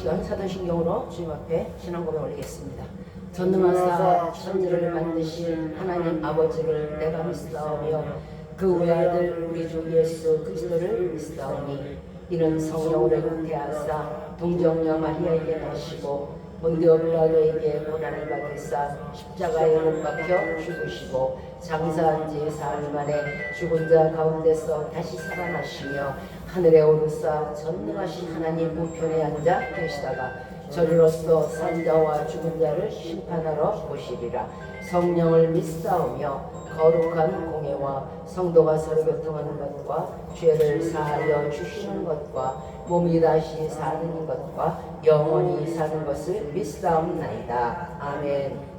시간 사도신경으로 주님 앞에 신앙 고백 올리겠습니다. 전능하사 천지를 만드신 하나님 아버지를 내가 믿사오며 그 외아들 우리 주 예수 그리스도를 믿사오니 이는 성령으로 잉태하사 동정녀 마리아에게 나시고 본디오 빌라도에게 고난을 받으사 십자가에 못 박혀 죽으시고 장사한 지 사흘 만에 죽은 자 가운데서 다시 살아나시며 하늘에 오르사 전능하신 하나님 우편에 앉아 계시다가 저리로서 산자와 죽은 자를 심판하러 오시리라. 성령을 믿사오며 거룩한 공예와 성도가 서로 교통하는 것과 죄를 사하여 주시는 것과 몸이 다시 사는 것과 영원히 사는 것을 믿사옵나이다. 아멘.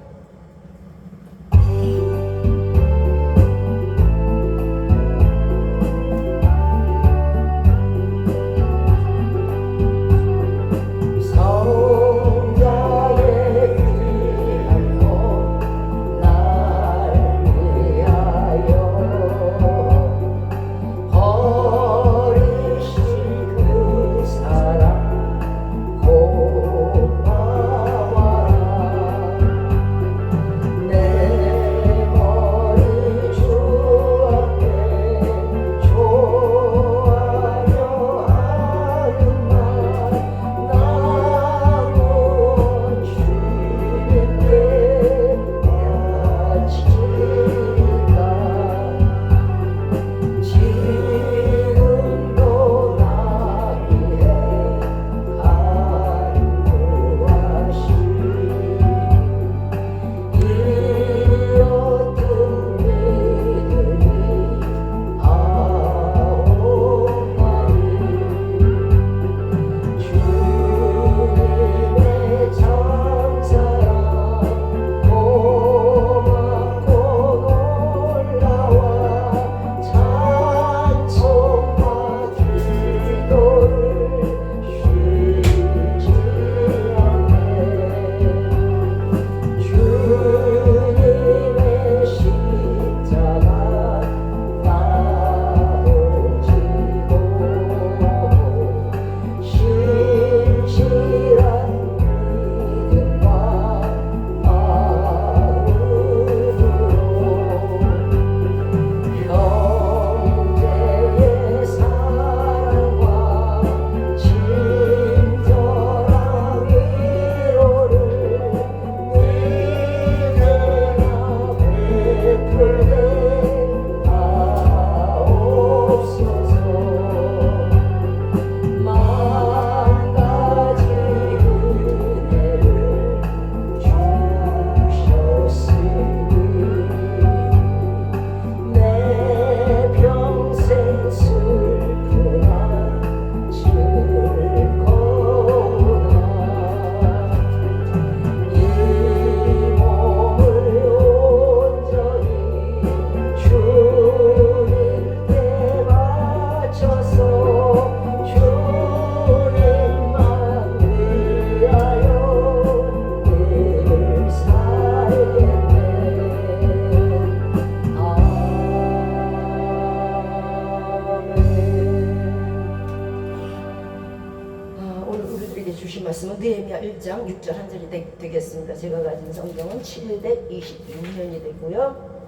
주신 말씀은 느헤미야 1장 6절 한 절이 되겠습니다. 제가 가진 성경은 726년이 되고요.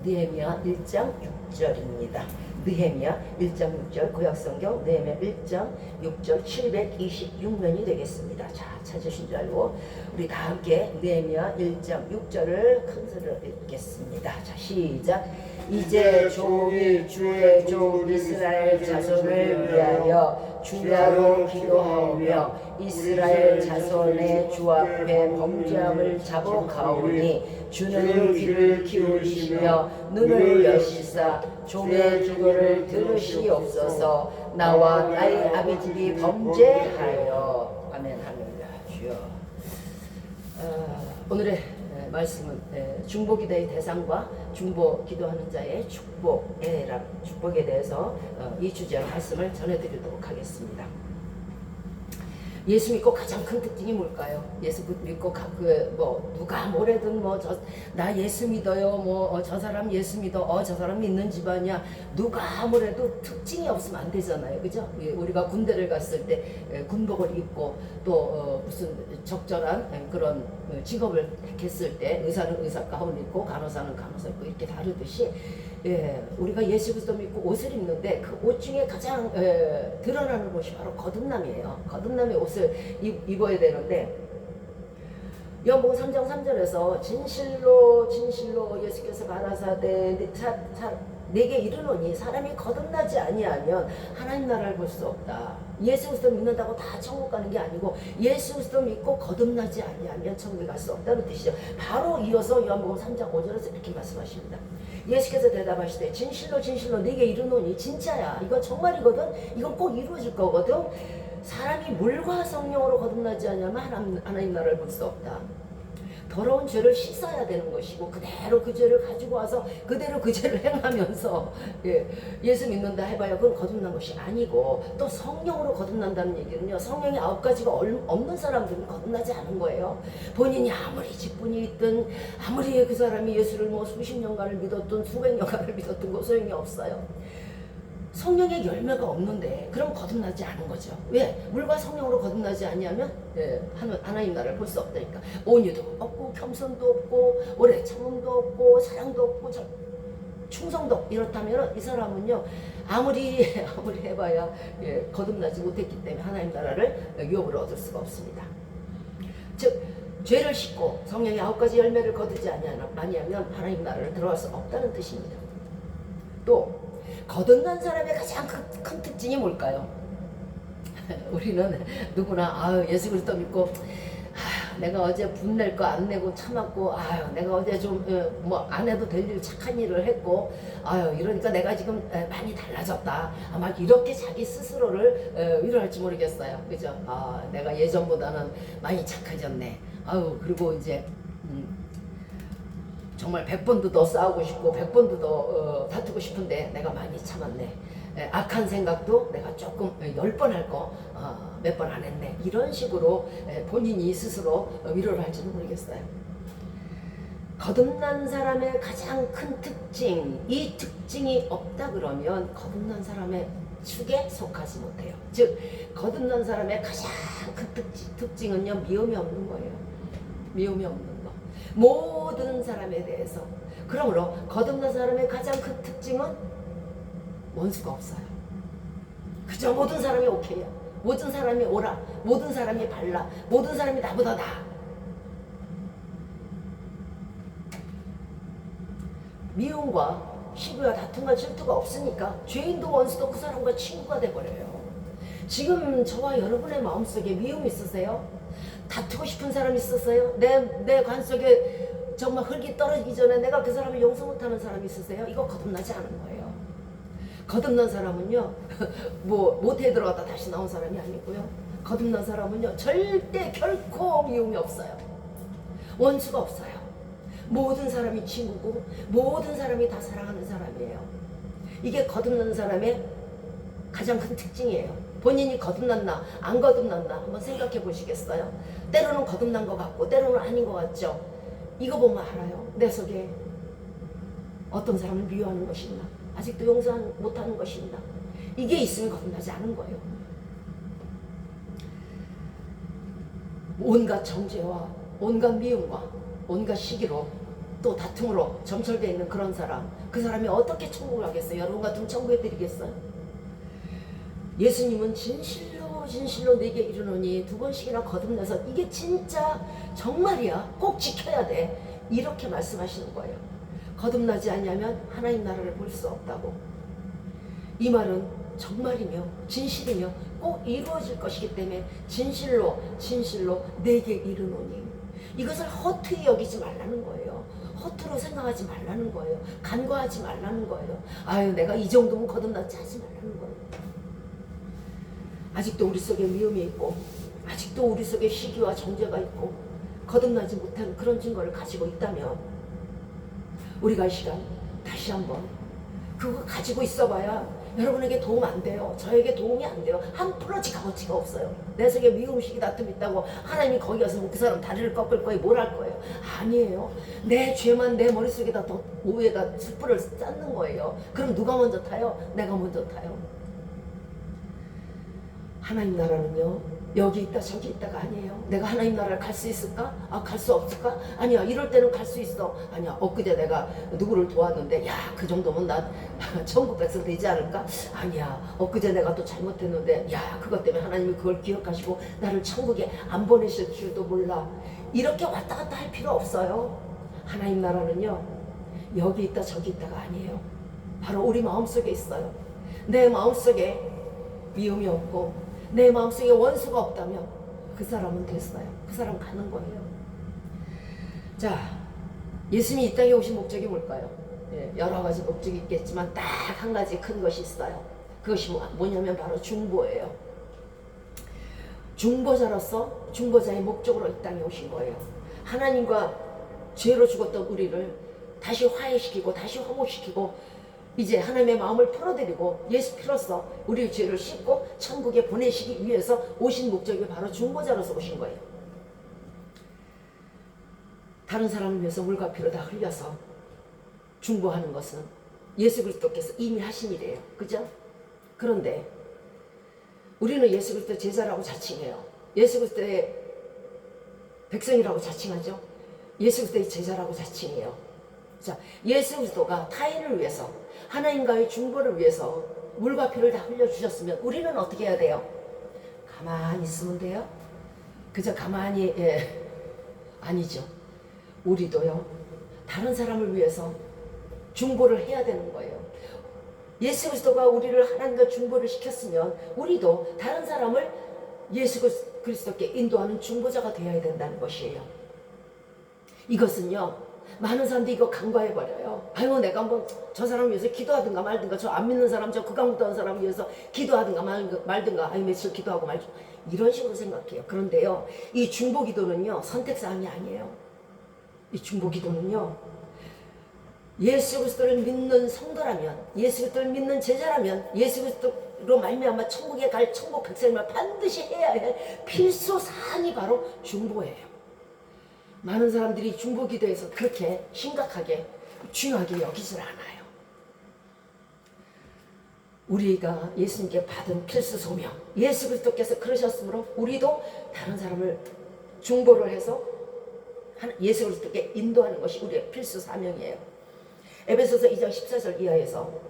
느헤미야 1장 6절입니다. 느헤미야 1장 6절 구약성경 느헤미야 1장 6절 726년이 되겠습니다. 자, 찾으신 줄 알고 우리 다 함께 느헤미야 1장 6절을 큰 소리로 읽겠습니다. 자, 시작. 이제 종이 주의 종 이스라엘 자손을 위하여 주야로 기도하오며 이스라엘 자손의 주 앞에 범죄함을 자복하오니 주는 귀를 기울이시며 눈을 여시사 종의 기도를 들으시옵소서. 나와 나의 아비집이 범죄하여. 아멘. 할렐루야. 주여. 오늘의 말씀은 중보기도의 대상과 중보기도하는 자의 축복에 대해서 이 주제로 말씀을 전해드리도록 하겠습니다. 예수 믿고 가장 큰 특징이 뭘까요? 예수 믿고 누가 뭐래든 나 예수 믿어요. 저 사람 예수 믿어. 저 사람 믿는 집안이야. 누가 뭐래도 특징이 없으면 안 되잖아요. 그죠? 우리가 군대를 갔을 때 군복을 입고 또 무슨 적절한 그런 직업을 택했을 때 의사는 의사 가운 입고 간호사는 간호사 입고 이렇게 다르듯이 우리가 예수 그리스도 믿고 옷을 입는데 그 옷 중에 가장 드러나는 것이 바로 거듭남이에요. 거듭남의 옷을 입어야 되는데 요한복음 3장 3절에서 진실로 예수께서 가라사대 내게 이르노니 사람이 거듭나지 아니하면 하나님 나라를 볼 수 없다. 예수 그리스도 믿는다고 다 천국 가는 게 아니고 예수 그리스도 믿고 거듭나지 아니하면 천국에 갈 수 없다는 뜻이죠. 바로 이어서 요한복음 3장 5절에서 이렇게 말씀하십니다. 예수께서 대답하시되 진실로 내게 이르노니 진짜야. 이건 정말이거든. 이건 꼭 이루어질 거거든. 사람이 물과 성령으로 거듭나지 않으면 하나님 나라를 볼 수 없다. 더러운 죄를 씻어야 되는 것이고 그대로 그 죄를 가지고 와서 그대로 그 죄를 행하면서 예수 믿는다 해봐야 그건 거듭난 것이 아니고 또 성령으로 거듭난다는 얘기는요. 성령이 9가지가 없는 사람들은 거듭나지 않은 거예요. 본인이 아무리 직분이 있든 아무리 그 사람이 예수를 수십 년간을 믿었든 수백 년간을 믿었든 그 소용이 없어요. 성령의 열매가 없는데 그럼 거듭나지 않은 거죠. 왜? 물과 성령으로 거듭나지 아니하면 하나님 나라를 볼 수 없다니까. 온유도 없고 겸손도 없고 오래 참음도 없고 사랑도 없고 충성도 없고 이렇다면 이 사람은요 아무리 해봐야 거듭나지 못했기 때문에 하나님 나라를 유업을 얻을 수가 없습니다. 즉 죄를 씻고 성령의 9가지 열매를 거두지 아니하면 하나님 나라를 들어갈 수 없다는 뜻입니다. 또 거듭난 사람의 가장 큰 특징이 뭘까요? 우리는 누구나 예수 그리스도 믿고 내가 어제 분낼 거 안 내고 참았고 내가 어제 좀 안 해도 될 일 착한 일을 했고 이러니까 내가 지금 많이 달라졌다. 아마 이렇게 자기 스스로를 위로할지 모르겠어요. 그죠? 내가 예전보다는 많이 착해졌네. 그리고 이제 정말 100번도 더 싸우고 싶고 100번도 더 다투고 싶은데 내가 많이 참았네. 악한 생각도 내가 조금 10번 할 거 몇 번 안 했네. 이런 식으로 본인이 스스로 위로를 할지는 모르겠어요. 거듭난 사람의 가장 큰 특징, 이 특징이 없다 그러면 거듭난 사람의 축에 속하지 못해요. 즉 거듭난 사람의 가장 큰 특징은요 미움이 없는 거예요. 미움이 없는 거. 모든 사람에 대해서. 그러므로 거듭난 사람의 가장 큰 특징은 원수가 없어요. 그저 모든 사람이 오케이야. 모든 사람이 오라. 모든 사람이 발라. 모든 사람이 나보다 나아. 미움과 시기와 다툼과 질투가 없으니까 죄인도 원수도 그 사람과 친구가 돼버려요. 지금 저와 여러분의 마음속에 미움이 있으세요? 다투고 싶은 사람 있으세요? 내 관속에 정말 흙이 떨어지기 전에 내가 그 사람을 용서 못하는 사람이 있으세요? 이거 거듭나지 않은 거예요. 거듭난 사람은요 모태에 들어갔다 다시 나온 사람이 아니고요. 거듭난 사람은요 절대 결코 미움이 없어요. 원수가 없어요. 모든 사람이 친구고 모든 사람이 다 사랑하는 사람이에요. 이게 거듭난 사람의 가장 큰 특징이에요. 본인이 거듭났나 안 거듭났나 한번 생각해 보시겠어요? 때로는 거듭난 것 같고 때로는 아닌 것 같죠? 이거 보면 알아요. 내 속에 어떤 사람을 미워하는 것이 있나, 아직도 용서 못하는 것이 있나. 이게 있으면 거듭나지 않은 거예요. 온갖 정죄와 온갖 미움과 온갖 시기로 또 다툼으로 점철되어 있는 그런 사람, 그 사람이 어떻게 천국을 가겠어요? 여러분 같으면 천국에 드리겠어요? 예수님은 진실로 내게 이르노니 2번씩이나 거듭나서 이게 진짜 정말이야, 꼭 지켜야 돼, 이렇게 말씀하시는 거예요. 거듭나지 않으면 하나님 나라를 볼 수 없다고. 이 말은 정말이며 진실이며 꼭 이루어질 것이기 때문에 진실로 내게 이르노니, 이것을 허투히 여기지 말라는 거예요. 허투루 생각하지 말라는 거예요. 간과하지 말라는 거예요. 아유, 내가 이 정도면 거듭났지 하지 말라는 거예요. 아직도 우리 속에 미움이 있고 아직도 우리 속에 시기와 정죄가 있고 거듭나지 못한 그런 증거를 가지고 있다면 우리가 이 시간 다시 한번 그거 가지고 있어봐야 여러분에게 도움 안 돼요. 저에게 도움이 안 돼요. 한 프로지 값어치가 없어요. 내 속에 미움식이 다툼 있다고 하나님이 거기 가서 그 사람 다리를 꺾을 거예요? 뭘 할 거예요? 아니에요. 내 죄만 내 머릿속에다 더 오해다 숯불을 쌓는 거예요. 그럼 누가 먼저 타요? 내가 먼저 타요. 하나님 나라는요, 여기 있다 저기 있다가 아니에요. 내가 하나님 나라를 갈 수 있을까? 아, 갈 수 없을까? 아니야, 이럴 때는 갈 수 있어. 아니야, 엊그제 내가 누구를 도왔는데 야, 그 정도면 나 천국 백성 되지 않을까? 아니야, 엊그제 내가 또 잘못했는데 야, 그것 때문에 하나님이 그걸 기억하시고 나를 천국에 안 보내실 줄도 몰라. 이렇게 왔다 갔다 할 필요 없어요. 하나님 나라는요, 여기 있다 저기 있다가 아니에요. 바로 우리 마음속에 있어요. 내 마음속에 미움이 없고 내 마음속에 원수가 없다면 그 사람은 됐어요. 그 사람 가는 거예요. 자, 예수님이 이 땅에 오신 목적이 뭘까요? 여러 가지 목적이 있겠지만 딱 한 가지 큰 것이 있어요. 그것이 뭐냐면 바로 중보예요. 중보자로서 중보자의 목적으로 이 땅에 오신 거예요. 하나님과 죄로 죽었던 우리를 다시 화해시키고 다시 화목시키고 이제 하나님의 마음을 풀어드리고 예수 피로써 우리의 죄를 씻고 천국에 보내시기 위해서 오신 목적이 바로 중보자로서 오신 거예요. 다른 사람을 위해서 물과 피로 다 흘려서 중보하는 것은 예수 그리스도께서 이미 하신 일이에요. 그죠? 그런데 우리는 예수 그리스도 제자라고 자칭해요. 예수 그리스도의 백성이라고 자칭하죠. 예수 그리스도의 제자라고 자칭해요. 자, 예수 그리스도가 타인을 위해서 하나님과의 중보를 위해서 물과 피를 다 흘려주셨으면 우리는 어떻게 해야 돼요? 가만히 있으면 돼요? 그저 가만히 아니죠. 우리도요, 다른 사람을 위해서 중보를 해야 되는 거예요. 예수 그리스도가 우리를 하나님과 중보를 시켰으면 우리도 다른 사람을 예수 그리스도께 인도하는 중보자가 되어야 된다는 것이에요. 이것은요, 많은 사람들이 이거 간과해버려요. 아유, 내가 뭐 저 사람을 위해서 기도하든가 말든가, 저 안 믿는 사람, 저 극악 무도한 사람을 위해서 기도하든가 말든가, 아유, 며칠 기도하고 말죠. 이런 식으로 생각해요. 그런데요, 이 중보 기도는요, 선택사항이 아니에요. 이 중보 기도는요, 예수 그리스도를 믿는 성도라면, 예수 그리스도를 믿는 제자라면, 예수 그리스도로 말미암아 천국에 갈 천국 백성이면 반드시 해야 할 필수 사항이 바로 중보예요. 많은 사람들이 중보 기도에서 그렇게 심각하게 중요하게 여기질 않아요. 우리가 예수님께 받은 필수 소명, 예수 그리스도께서 그러셨으므로 우리도 다른 사람을 중보를 해서 예수 그리스도께 인도하는 것이 우리의 필수 사명이에요. 에베소서 2장 14절 이하에서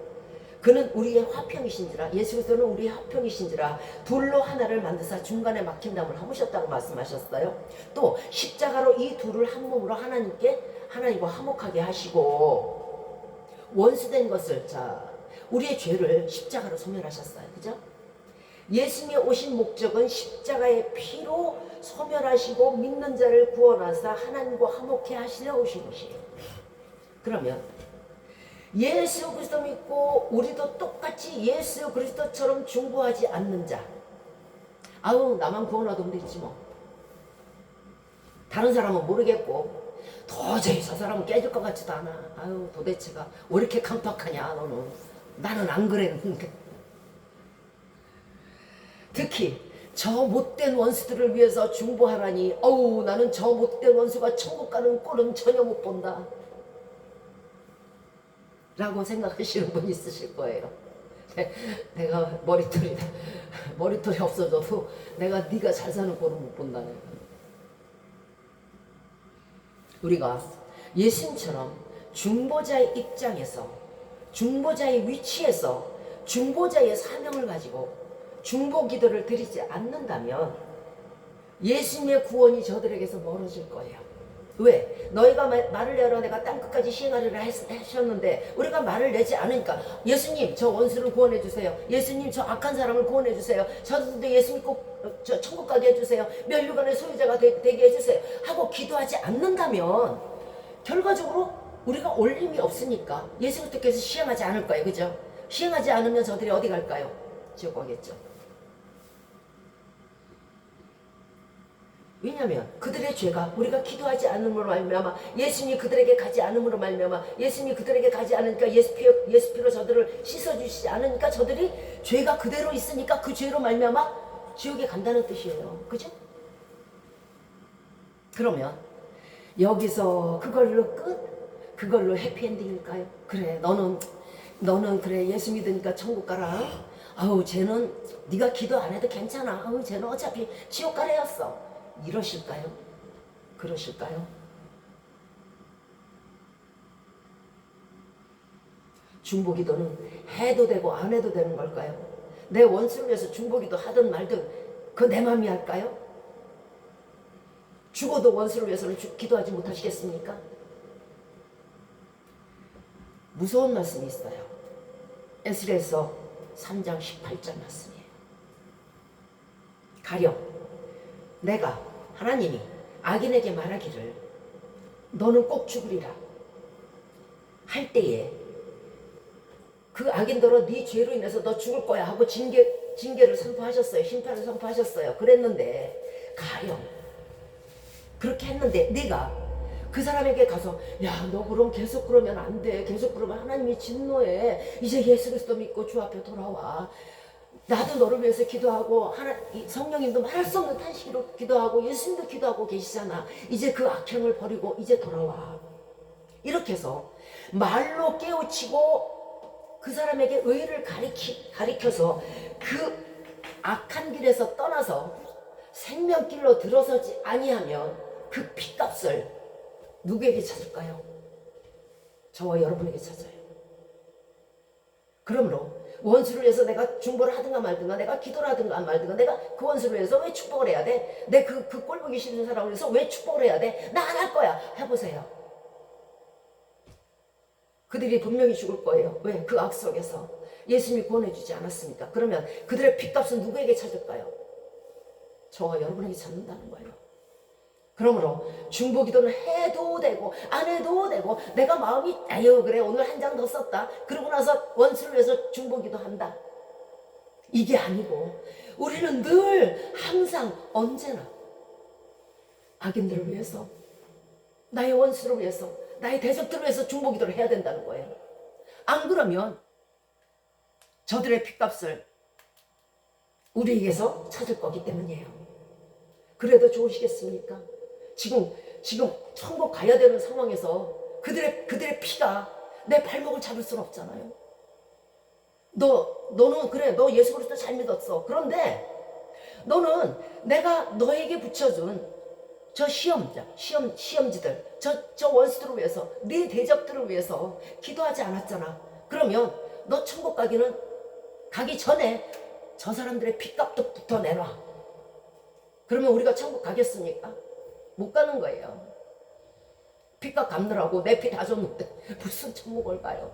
그는 우리의 화평이신지라, 예수 그리스도는 우리의 화평이신지라 둘로 하나를 만드사 중간에 막힌 담을 허무셨다고 말씀하셨어요. 또 십자가로 이 둘을 한 몸으로 하나님과 화목하게 하시고 원수된 것을, 자, 우리의 죄를 십자가로 소멸하셨어요. 그죠? 예수님이 오신 목적은 십자가의 피로 소멸하시고 믿는 자를 구원하사 하나님과 화목해 하시려 오신 것이에요. 그러면 예수 그리스도 믿고 우리도 똑같이 예수 그리스도처럼 중보하지 않는 자, 아우, 나만 구원하면 되지 뭐. 다른 사람은 모르겠고 도저히 저 사람은 깨질 것 같지도 않아. 아유, 도대체가 왜 이렇게 깜빡하냐 너는. 나는 안 그랬는데. 특히 저 못된 원수들을 위해서 중보하라니, 어우, 나는 저 못된 원수가 천국 가는 꼴은 전혀 못 본다 라고 생각하시는 분 있으실 거예요. 내가 머리털이 없어져도 내가 네가 잘 사는 꼴은 못 본다네. 우리가 예수님처럼 중보자의 입장에서, 중보자의 위치에서, 중보자의 사명을 가지고 중보 기도를 드리지 않는다면 예수님의 구원이 저들에게서 멀어질 거예요. 왜? 너희가 말을 내라 내가 땅끝까지 시행하리라 하셨는데 우리가 말을 내지 않으니까, 예수님 저 원수를 구원해 주세요, 예수님 저 악한 사람을 구원해 주세요, 저도 예수님 꼭 저 천국 가게 해주세요, 멸류관의 소유자가 되게 해주세요 하고 기도하지 않는다면 결과적으로 우리가 올림이 없으니까 예수 그리스도께서 시행하지 않을 거예요. 그죠? 시행하지 않으면 저들이 어디 갈까요? 지옥 가겠죠. 왜냐하면 그들의 죄가 우리가 기도하지 않음으로 말미암아 예수님이 그들에게 가지 않음으로 말미암아 예수님이 그들에게 가지 않으니까 예수 피로 저들을 씻어주시지 않으니까 저들이 죄가 그대로 있으니까 그 죄로 말미암아 지옥에 간다는 뜻이에요. 그죠? 그러면 여기서 그걸로 끝? 그걸로 해피엔딩일까요? 그래 너는 그래 예수 믿으니까 천국 가라. 아우 쟤는 네가 기도 안 해도 괜찮아. 아우 쟤는 어차피 지옥 가래였어. 이러실까요? 그러실까요? 중보기도는 해도 되고 안 해도 되는 걸까요? 내 원수를 위해서 중보기도 하든 말든 그거 내 맘이 할까요? 죽어도 원수를 위해서는 기도하지 못하시겠습니까? 무서운 말씀이 있어요. 에스겔서 3장 18절 말씀이에요. 가령 내가 하나님이 악인에게 말하기를 너는 꼭 죽으리라 할 때에 그 악인더러 네 죄로 인해서 너 죽을 거야 하고 징계를 선포하셨어요. 심판을 선포하셨어요. 그랬는데 가령 그렇게 했는데 네가 그 사람에게 가서 야 너 그럼 계속 그러면 안 돼. 계속 그러면 하나님이 진노해. 이제 예수 그리스도 믿고 주 앞에 돌아와. 나도 너를 위해서 기도하고 성령님도 말할 수 없는 탄식으로 기도하고 예수님도 기도하고 계시잖아. 이제 그 악행을 버리고 이제 돌아와. 이렇게 해서 말로 깨우치고 그 사람에게 의를 가리켜서 그 악한 길에서 떠나서 생명길로 들어서지 아니하면 그 핏값을 누구에게 찾을까요? 저와 여러분에게 찾아요. 그러므로 원수를 위해서 내가 중보를 하든가 말든가 내가 기도를 하든가 말든가 내가 그 원수를 위해서 왜 축복을 해야 돼? 내 그 꼴보기 싫은 사람을 위해서 왜 축복을 해야 돼? 나 안 할 거야. 해보세요. 그들이 분명히 죽을 거예요. 왜? 그 악 속에서 예수님이 구원해주지 않았습니까? 그러면 그들의 핏값은 누구에게 찾을까요? 저와 여러분에게 찾는다는 거예요. 그러므로 중보기도는 해도 되고 안 해도 되고 내가 마음이 아유 그래 오늘 한 장 더 썼다 그러고 나서 원수를 위해서 중보기도 한다 이게 아니고 우리는 늘 항상 언제나 악인들을 위해서 나의 원수를 위해서 나의 대적들을 위해서 중보기도를 해야 된다는 거예요. 안 그러면 저들의 핏값을 우리에게서 찾을 거기 때문이에요. 그래도 좋으시겠습니까? 지금 천국 가야 되는 상황에서 그들의 피가 내 발목을 잡을 수는 없잖아요. 너는 그래 너 예수 그리스도 잘 믿었어. 그런데 너는 내가 너에게 붙여준 저 시험지들 저 원수들을 위해서 네 대적들을 위해서 기도하지 않았잖아. 그러면 너 천국 가기 전에 저 사람들의 핏값부터 내놔. 그러면 우리가 천국 가겠습니까? 못 가는 거예요. 핏값 갚느라고 내 피 다 줬는데 무슨 천국을 가요?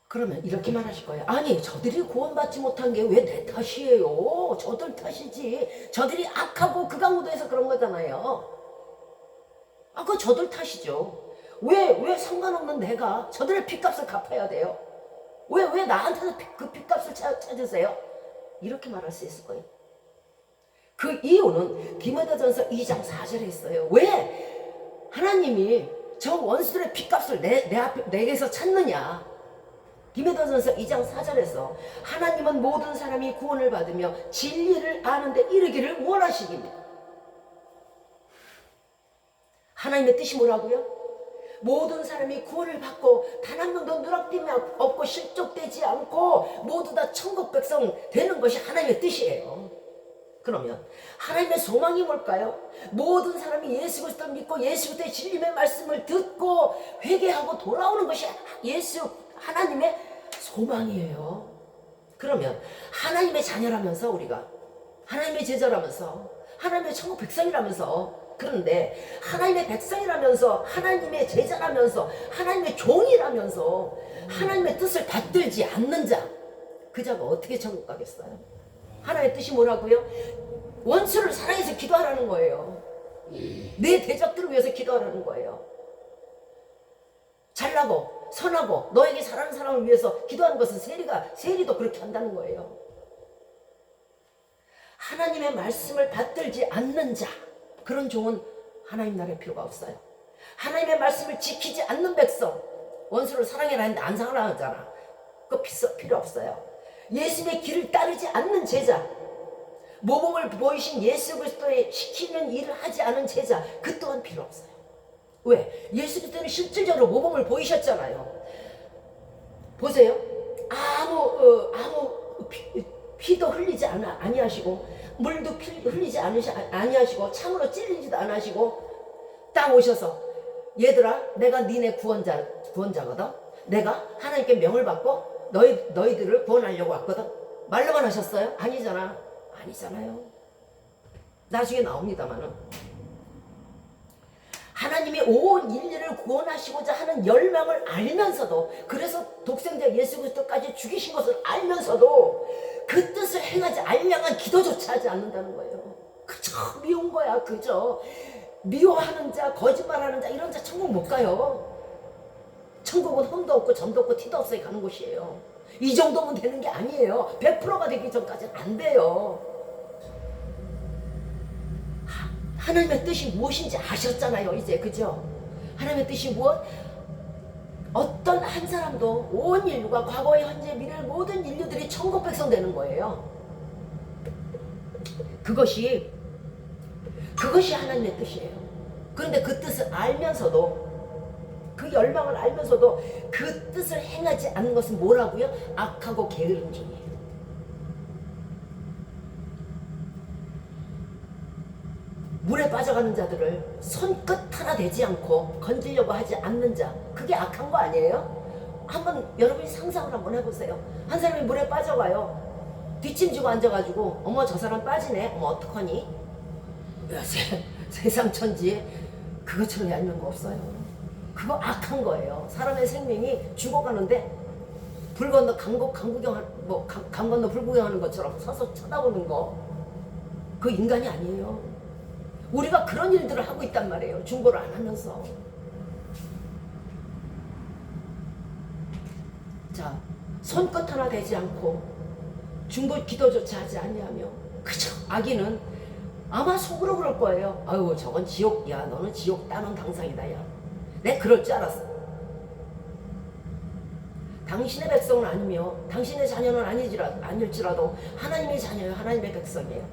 그러면 이렇게만 하실 거예요. 아니 저들이 구원받지 못한 게 왜 내 탓이에요? 저들 탓이지. 저들이 악하고 극악무도해서 그런 거잖아요. 그거 저들 탓이죠. 왜 상관없는 내가 저들의 핏값을 갚아야 돼요? 왜 나한테서 그 핏값을 찾으세요? 이렇게 말할 수 있을 거예요. 그 이유는 디모데전서 2장 4절에 있어요. 왜 하나님이 저 원수들의 핏값을 내게서 찾느냐? 디모데전서 2장 4절에서 하나님은 모든 사람이 구원을 받으며 진리를 아는데 이르기를 원하시기입니다. 하나님의 뜻이 뭐라고요? 모든 사람이 구원을 받고 단 한 명도 누락됨이 없고 실족되지 않고 모두 다 천국 백성 되는 것이 하나님의 뜻이에요. 그러면 하나님의 소망이 뭘까요? 모든 사람이 예수 그리스도를 믿고 예수 그리스도의 진리의 말씀을 듣고 회개하고 돌아오는 것이 하나님의 소망이에요. 그러면 하나님의 자녀라면서 우리가 하나님의 제자라면서 하나님의 천국 백성이라면서 그런데 하나님의 백성이라면서 하나님의 제자라면서 하나님의 종이라면서 하나님의 뜻을 받들지 않는 자, 그 자가 어떻게 천국 가겠어요? 하나님의 뜻이 뭐라고요? 원수를 사랑해서 기도하라는 거예요. 내 대적들을 위해서 기도하라는 거예요. 잘나고 선하고 너에게 사랑하는 사람을 위해서 기도하는 것은 세리도 그렇게 한다는 거예요. 하나님의 말씀을 받들지 않는 자, 그런 종은 하나님 나라에 필요가 없어요. 하나님의 말씀을 지키지 않는 백성, 원수를 사랑해라 했는데 안 사랑하잖아. 그거 필요 없어요. 예수님의 길을 따르지 않는 제자, 모범을 보이신 예수 그리스도의 시키는 일을 하지 않은 제자, 그 또한 필요 없어요. 왜? 예수 그리스도는 실질적으로 모범을 보이셨잖아요. 보세요. 아무 피도 흘리지 아니하시고, 물도 흘리지 아니하시고, 참으로 찔리지도 않으시고, 딱 오셔서, 얘들아, 내가 니네 구원자거든. 내가 하나님께 명을 받고 너희들을 구원하려고 왔거든. 말로만 하셨어요? 아니잖아요. 나중에 나옵니다만은. 하나님이 온 인류를 구원하시고자 하는 열망을 알면서도, 그래서 독생자 예수 그리스도까지 죽이신 것을 알면서도 그 뜻을 행하지 알량한 기도조차 하지 않는다는 거예요. 그저 미운 거야. 그저 미워하는 자, 거짓말하는 자, 이런 자 천국 못 가요. 천국은 흠도 없고 점도 없고 티도 없어야 가는 곳이에요. 이 정도면 되는 게 아니에요. 100%가 되기 전까지는 안 돼요. 하나님의 뜻이 무엇인지 아셨잖아요, 이제. 그죠? 하나님의 뜻이 무엇? 어떤 한 사람도, 온 인류가 과거에 현재 미래 모든 인류들이 천국 백성 되는 거예요. 그것이 하나님의 뜻이에요. 그런데 그 뜻을 알면서도, 그 열망을 알면서도 그 뜻을 행하지 않는 것은 뭐라고요? 악하고 게으른 종이에요. 물에 빠져가는 자들을 손끝 하나 대지 않고 건지려고 하지 않는 자, 그게 악한 거 아니에요? 한번 여러분이 상상을 한번 해보세요. 한 사람이 물에 빠져가요. 뒷짐지고 앉아가지고 어머 저 사람 빠지네, 어머 어떡하니? 세상 천지에 그것처럼 얄미운 거 없어요. 그거 악한 거예요. 사람의 생명이 죽어가는데 불 건너 강 건너 불 구경하는 것처럼 서서 쳐다보는 거, 그 인간이 아니에요. 우리가 그런 일들을 하고 있단 말이에요. 중보를 안 하면서. 자, 손끝 하나 대지 않고 중보 기도조차 하지 아니하며 그저 악인은 아마 속으로 그럴 거예요. 아유 저건 지옥, 야 너는 지옥 따는 당상이다. 야 내 그럴 줄 알았어. 당신의 백성은 아니며 당신의 자녀는 아닐지라도 하나님의 자녀예요. 하나님의 백성이에요.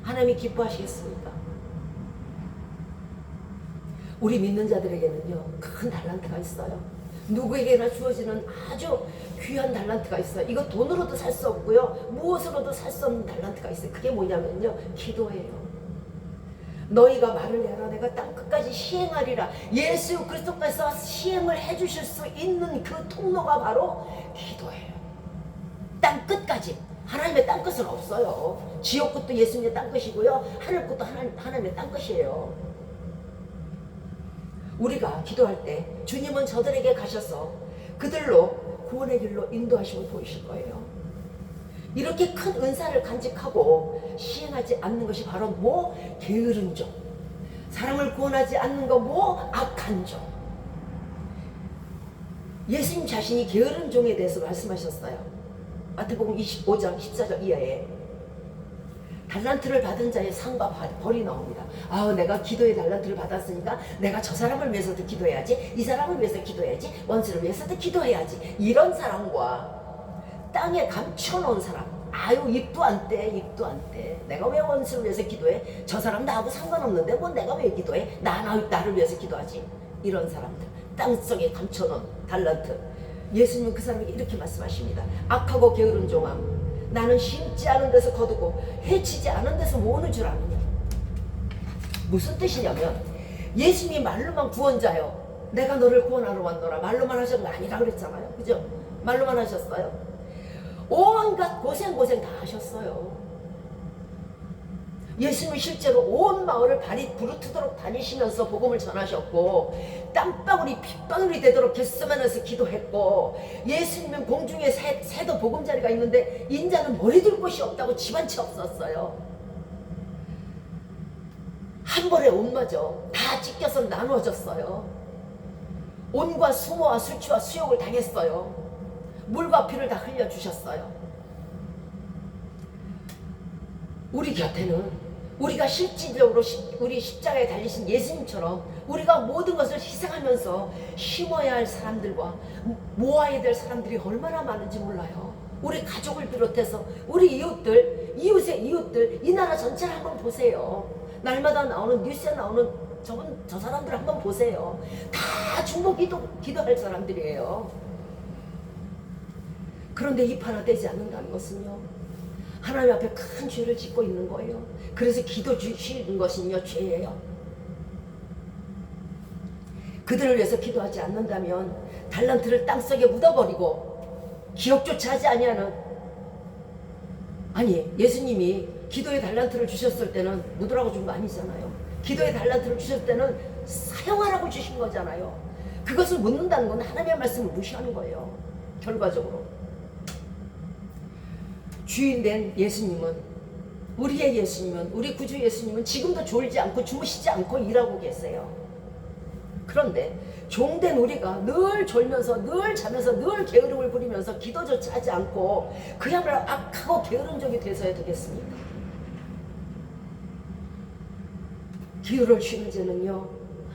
하나님이 기뻐하시겠습니까? 우리 믿는 자들에게는요, 큰 달란트가 있어요. 누구에게나 주어지는 아주 귀한 달란트가 있어요. 이거 돈으로도 살 수 없고요, 무엇으로도 살 수 없는 달란트가 있어요. 그게 뭐냐면요, 기도예요. 너희가 말을 해라, 내가 땅 끝까지 시행하리라. 예수 그리스도께서 시행을 해주실 수 있는 그 통로가 바로 기도예요. 땅 끝까지. 하나님의 땅끝은 없어요. 지옥 끝도 예수님의 땅끝이고요, 하늘 끝도 하나님의 땅끝이에요. 우리가 기도할 때 주님은 저들에게 가셔서 그들로 구원의 길로 인도하심을 보이실 거예요. 이렇게 큰 은사를 간직하고 시행하지 않는 것이 바로 뭐? 게으른 종. 사람을 구원하지 않는 거 뭐? 악한 종. 예수님 자신이 게으른 종에 대해서 말씀하셨어요. 마태복음 25장 14절 이하에 달란트를 받은 자의 상과 벌이 나옵니다. 아우 내가 기도의 달란트를 받았으니까 내가 저 사람을 위해서도 기도해야지, 이 사람을 위해서 기도해야지, 원수를 위해서도 기도해야지. 이런 사람과 땅에 감춰놓은 사람, 아유 입도 안 떼. 내가 왜 원수를 위해서 기도해? 저 사람 나하고 상관없는데 뭐 내가 왜 기도해? 나를 위해서 기도하지. 이런 사람들, 땅속에 감춰놓은 달란트. 예수님은 그 사람에게 이렇게 말씀하십니다. 악하고 게으른 종아, 나는 심지 않은 데서 거두고 해치지 않은 데서 모으는 줄 아느냐. 무슨 뜻이냐면 예수님이 말로만 구원자요, 내가 너를 구원하러 왔노라, 말로만 하신 거 아니라 그랬잖아요. 그죠? 말로만 하셨어요. 온갖 고생 다 하셨어요. 예수님은 실제로 온 마을을 발이 부르트도록 다니시면서 복음을 전하셨고, 땀방울이 핏방울이 되도록 겟세마네에서 기도했고, 예수님은 공중에 새도 보금자리가 있는데 인자는 머리 둘 곳이 없다고 집 한 채 없었어요. 한 벌에 옷마저 다 찢겨서 나누어졌어요. 온과 수모와 수치와 수욕을 당했어요. 물과 피를 다 흘려주셨어요. 우리 곁에는 우리가 실질적으로 우리 십자가에 달리신 예수님처럼 우리가 모든 것을 희생하면서 심어야 할 사람들과 모아야 될 사람들이 얼마나 많은지 몰라요. 우리 가족을 비롯해서 우리 이웃들, 이웃의 이웃들, 이 나라 전체를 한번 보세요. 날마다 나오는 뉴스에 나오는 저 사람들 한번 보세요. 다 중보 기도할 사람들이에요. 그런데 입하나 되지 않는다는 것은요, 하나님 앞에 큰 죄를 짓고 있는 거예요. 그래서 기도 주시는 것은요, 죄예요. 그들을 위해서 기도하지 않는다면 달란트를 땅속에 묻어버리고 기억조차 하지 아니하는, 아니 예수님이 기도의 달란트를 주셨을 때는 묻으라고 준 거 아니잖아요. 기도의 달란트를 주셨을 때는 사용하라고 주신 거잖아요. 그것을 묻는다는 건 하나님의 말씀을 무시하는 거예요. 결과적으로 주인된 예수님은, 우리의 예수님은, 우리 구주 예수님은 지금도 졸지 않고 주무시지 않고 일하고 계세요. 그런데 종된 우리가 늘 졸면서 늘 자면서 늘 게으름을 부리면서 기도조차 하지 않고 그야말로 악하고 게으름적이 돼서야 되겠습니까? 기도를 쉬는 죄는요,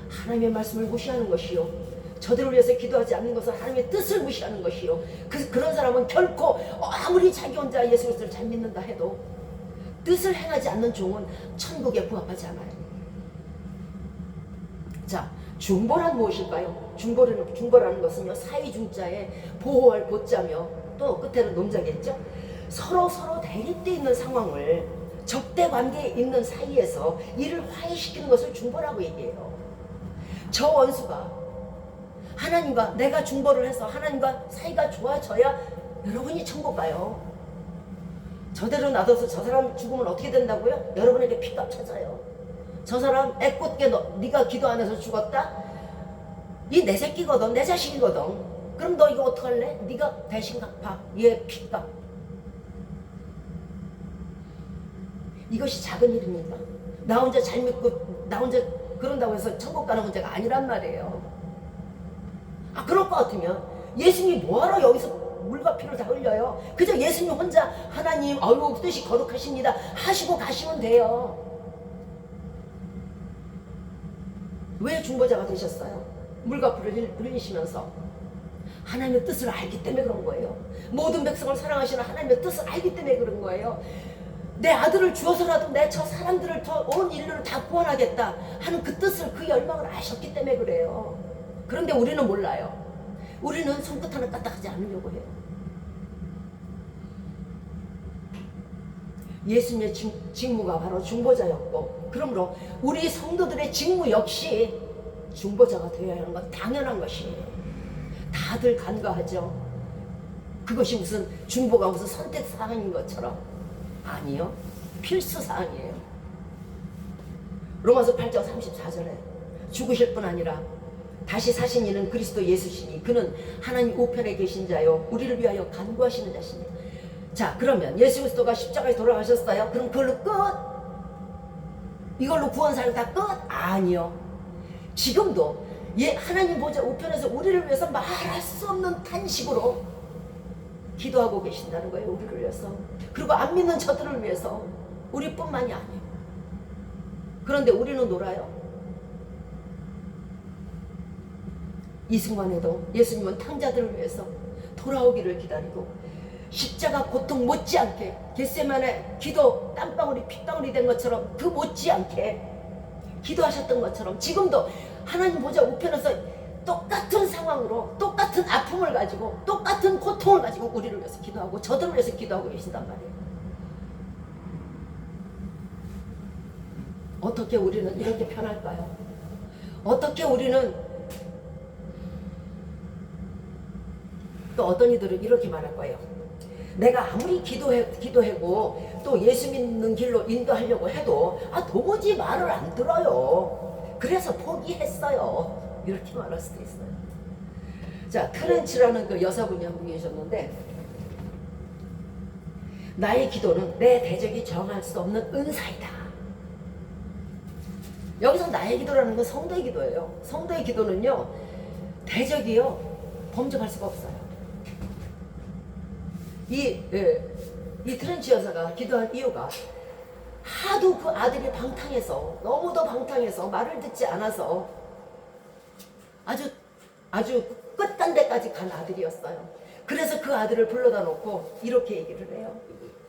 하나님의 말씀을 무시하는 것이요, 저들을 위해서 기도하지 않는 것은 하나님의 뜻을 무시하는 것이요, 그런 사람은 결코 아무리 자기 혼자 예수 그리스도를 잘 믿는다 해도 뜻을 행하지 않는 종은 천국에 부합하지 않아요. 자, 중보란 무엇일까요? 중보라는 것은요, 사위중자에 보호할 보자며 또 끝에는 논자겠죠. 서로 대립되어 있는 상황을, 적대 관계에 있는 사이에서 이를 화해시키는 것을 중보라고 얘기해요. 저 원수가 하나님과 내가 중보를 해서 하나님과 사이가 좋아져야 여러분이 천국 가요. 저대로 놔둬서 저 사람 죽으면 어떻게 된다고요? 여러분에게 핏값 찾아요. 저 사람 애꿎게 네가 기도 안 해서 죽었다? 이 내 새끼거든, 내 자식이거든. 그럼 너 이거 어떡할래? 네가 대신 갚아. 얘 핏값. 이것이 작은 일입니까? 나 혼자 잘 믿고 나 혼자 그런다고 해서 천국 가는 문제가 아니란 말이에요. 그럴 것 같으면 예수님이 뭐하러 여기서 물과 피를 다 흘려요? 그저 예수님 혼자 하나님 아유 뜻이 거룩하십니다 하시고 가시면 돼요. 왜 중보자가 되셨어요? 물과 피를 흘리시면서 하나님의 뜻을 알기 때문에 그런 거예요. 모든 백성을 사랑하시는 하나님의 뜻을 알기 때문에 그런 거예요. 내 아들을 주어서라도 내 저 사람들을 온 인류를 다 구원하겠다 하는 그 뜻을, 그 열망을 아셨기 때문에 그래요. 그런데 우리는 몰라요. 우리는 손끝 하나 까딱하지 않으려고 해요. 예수님의 직무가 바로 중보자였고, 그러므로 우리 성도들의 직무 역시 중보자가 되어야 하는 건 당연한 것이에요. 다들 간과하죠. 그것이 무슨 중보가 무슨 선택사항인 것처럼. 아니요, 필수사항이에요. 로마서 8장 34절에 죽으실 뿐 아니라 다시 사신 이는 그리스도 예수시니 그는 하나님 우편에 계신 자요 우리를 위하여 간구하시는 자시니. 자, 그러면 예수 그리스도가 십자가에 돌아가셨어요? 그럼 그걸로 끝? 이걸로 구원사를 다 끝? 아니요. 지금도 하나님 보좌 우편에서 우리를 위해서 말할 수 없는 탄식으로 기도하고 계신다는 거예요. 우리를 위해서. 그리고 안 믿는 저들을 위해서. 우리뿐만이 아니에요. 그런데 우리는 놀아요. 이 순간에도 예수님은 탕자들을 위해서 돌아오기를 기다리고 십자가 고통 못지않게 겟세마네 기도 땀방울이 핏방울이 된 것처럼 그 못지않게 기도하셨던 것처럼 지금도 하나님 보좌 우편에서 똑같은 상황으로 똑같은 아픔을 가지고 똑같은 고통을 가지고 우리를 위해서 기도하고 저들을 위해서 기도하고 계신단 말이에요. 어떻게 우리는 이렇게 편할까요? 어떻게 우리는, 또 어떤 이들은 이렇게 말할 거예요. 내가 아무리 기도하고 또 예수 믿는 길로 인도하려고 해도 도무지 말을 안 들어요. 그래서 포기했어요. 이렇게 말할 수도 있어요. 자, 트렌치라는 그 여사분이 한 분 계셨는데, 나의 기도는 내 대적이 정할 수 없는 은사이다. 여기서 나의 기도라는 건 성도의 기도예요. 성도의 기도는요, 대적이요 범접할 수가 없어요. 이 트렌치 여사가 기도한 이유가 하도 그 아들이 방탕해서, 너무도 방탕해서 말을 듣지 않아서 아주 끝단데까지 간 아들이었어요. 그래서 그 아들을 불러다 놓고 이렇게 얘기를 해요.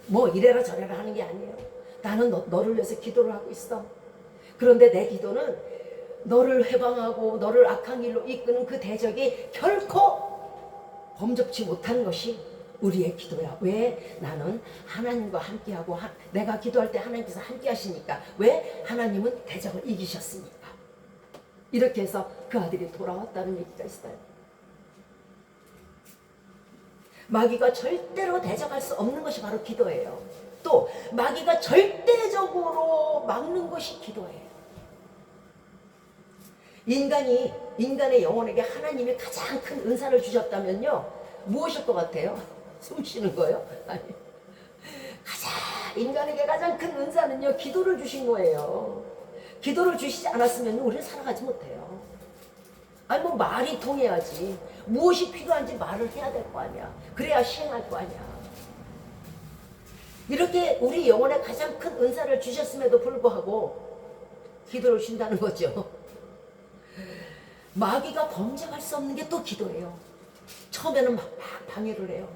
뭐 이래라 저래라 하는 게 아니에요. 나는 너를 위해서 기도를 하고 있어. 그런데 내 기도는 너를 해방하고 너를 악한 길로 이끄는 그 대적이 결코 범접치 못하는 것이 우리의 기도야. 왜? 나는 하나님과 함께하고 내가 기도할 때 하나님께서 함께 하시니까. 왜? 하나님은 대적을 이기셨으니까. 이렇게 해서 그 아들이 돌아왔다는 얘기가 있어요. 마귀가 절대로 대적할 수 없는 것이 바로 기도예요. 또 마귀가 절대적으로 막는 것이 기도예요. 인간의 영혼에게 하나님이 가장 큰 은사를 주셨다면요, 무엇일 것 같아요? 숨 쉬는 거요? 아니, 인간에게 가장 큰 은사는요, 기도를 주신 거예요. 기도를 주시지 않았으면 우리는 살아가지 못해요. 아니 뭐 말이 통해야지. 무엇이 필요한지 말을 해야 될 거 아니야. 그래야 시행할 거 아니야. 이렇게 우리 영혼에 가장 큰 은사를 주셨음에도 불구하고 기도를 쉰다는 거죠. 마귀가 범접할 수 없는 게 또 기도예요. 처음에는 막 방해를 해요.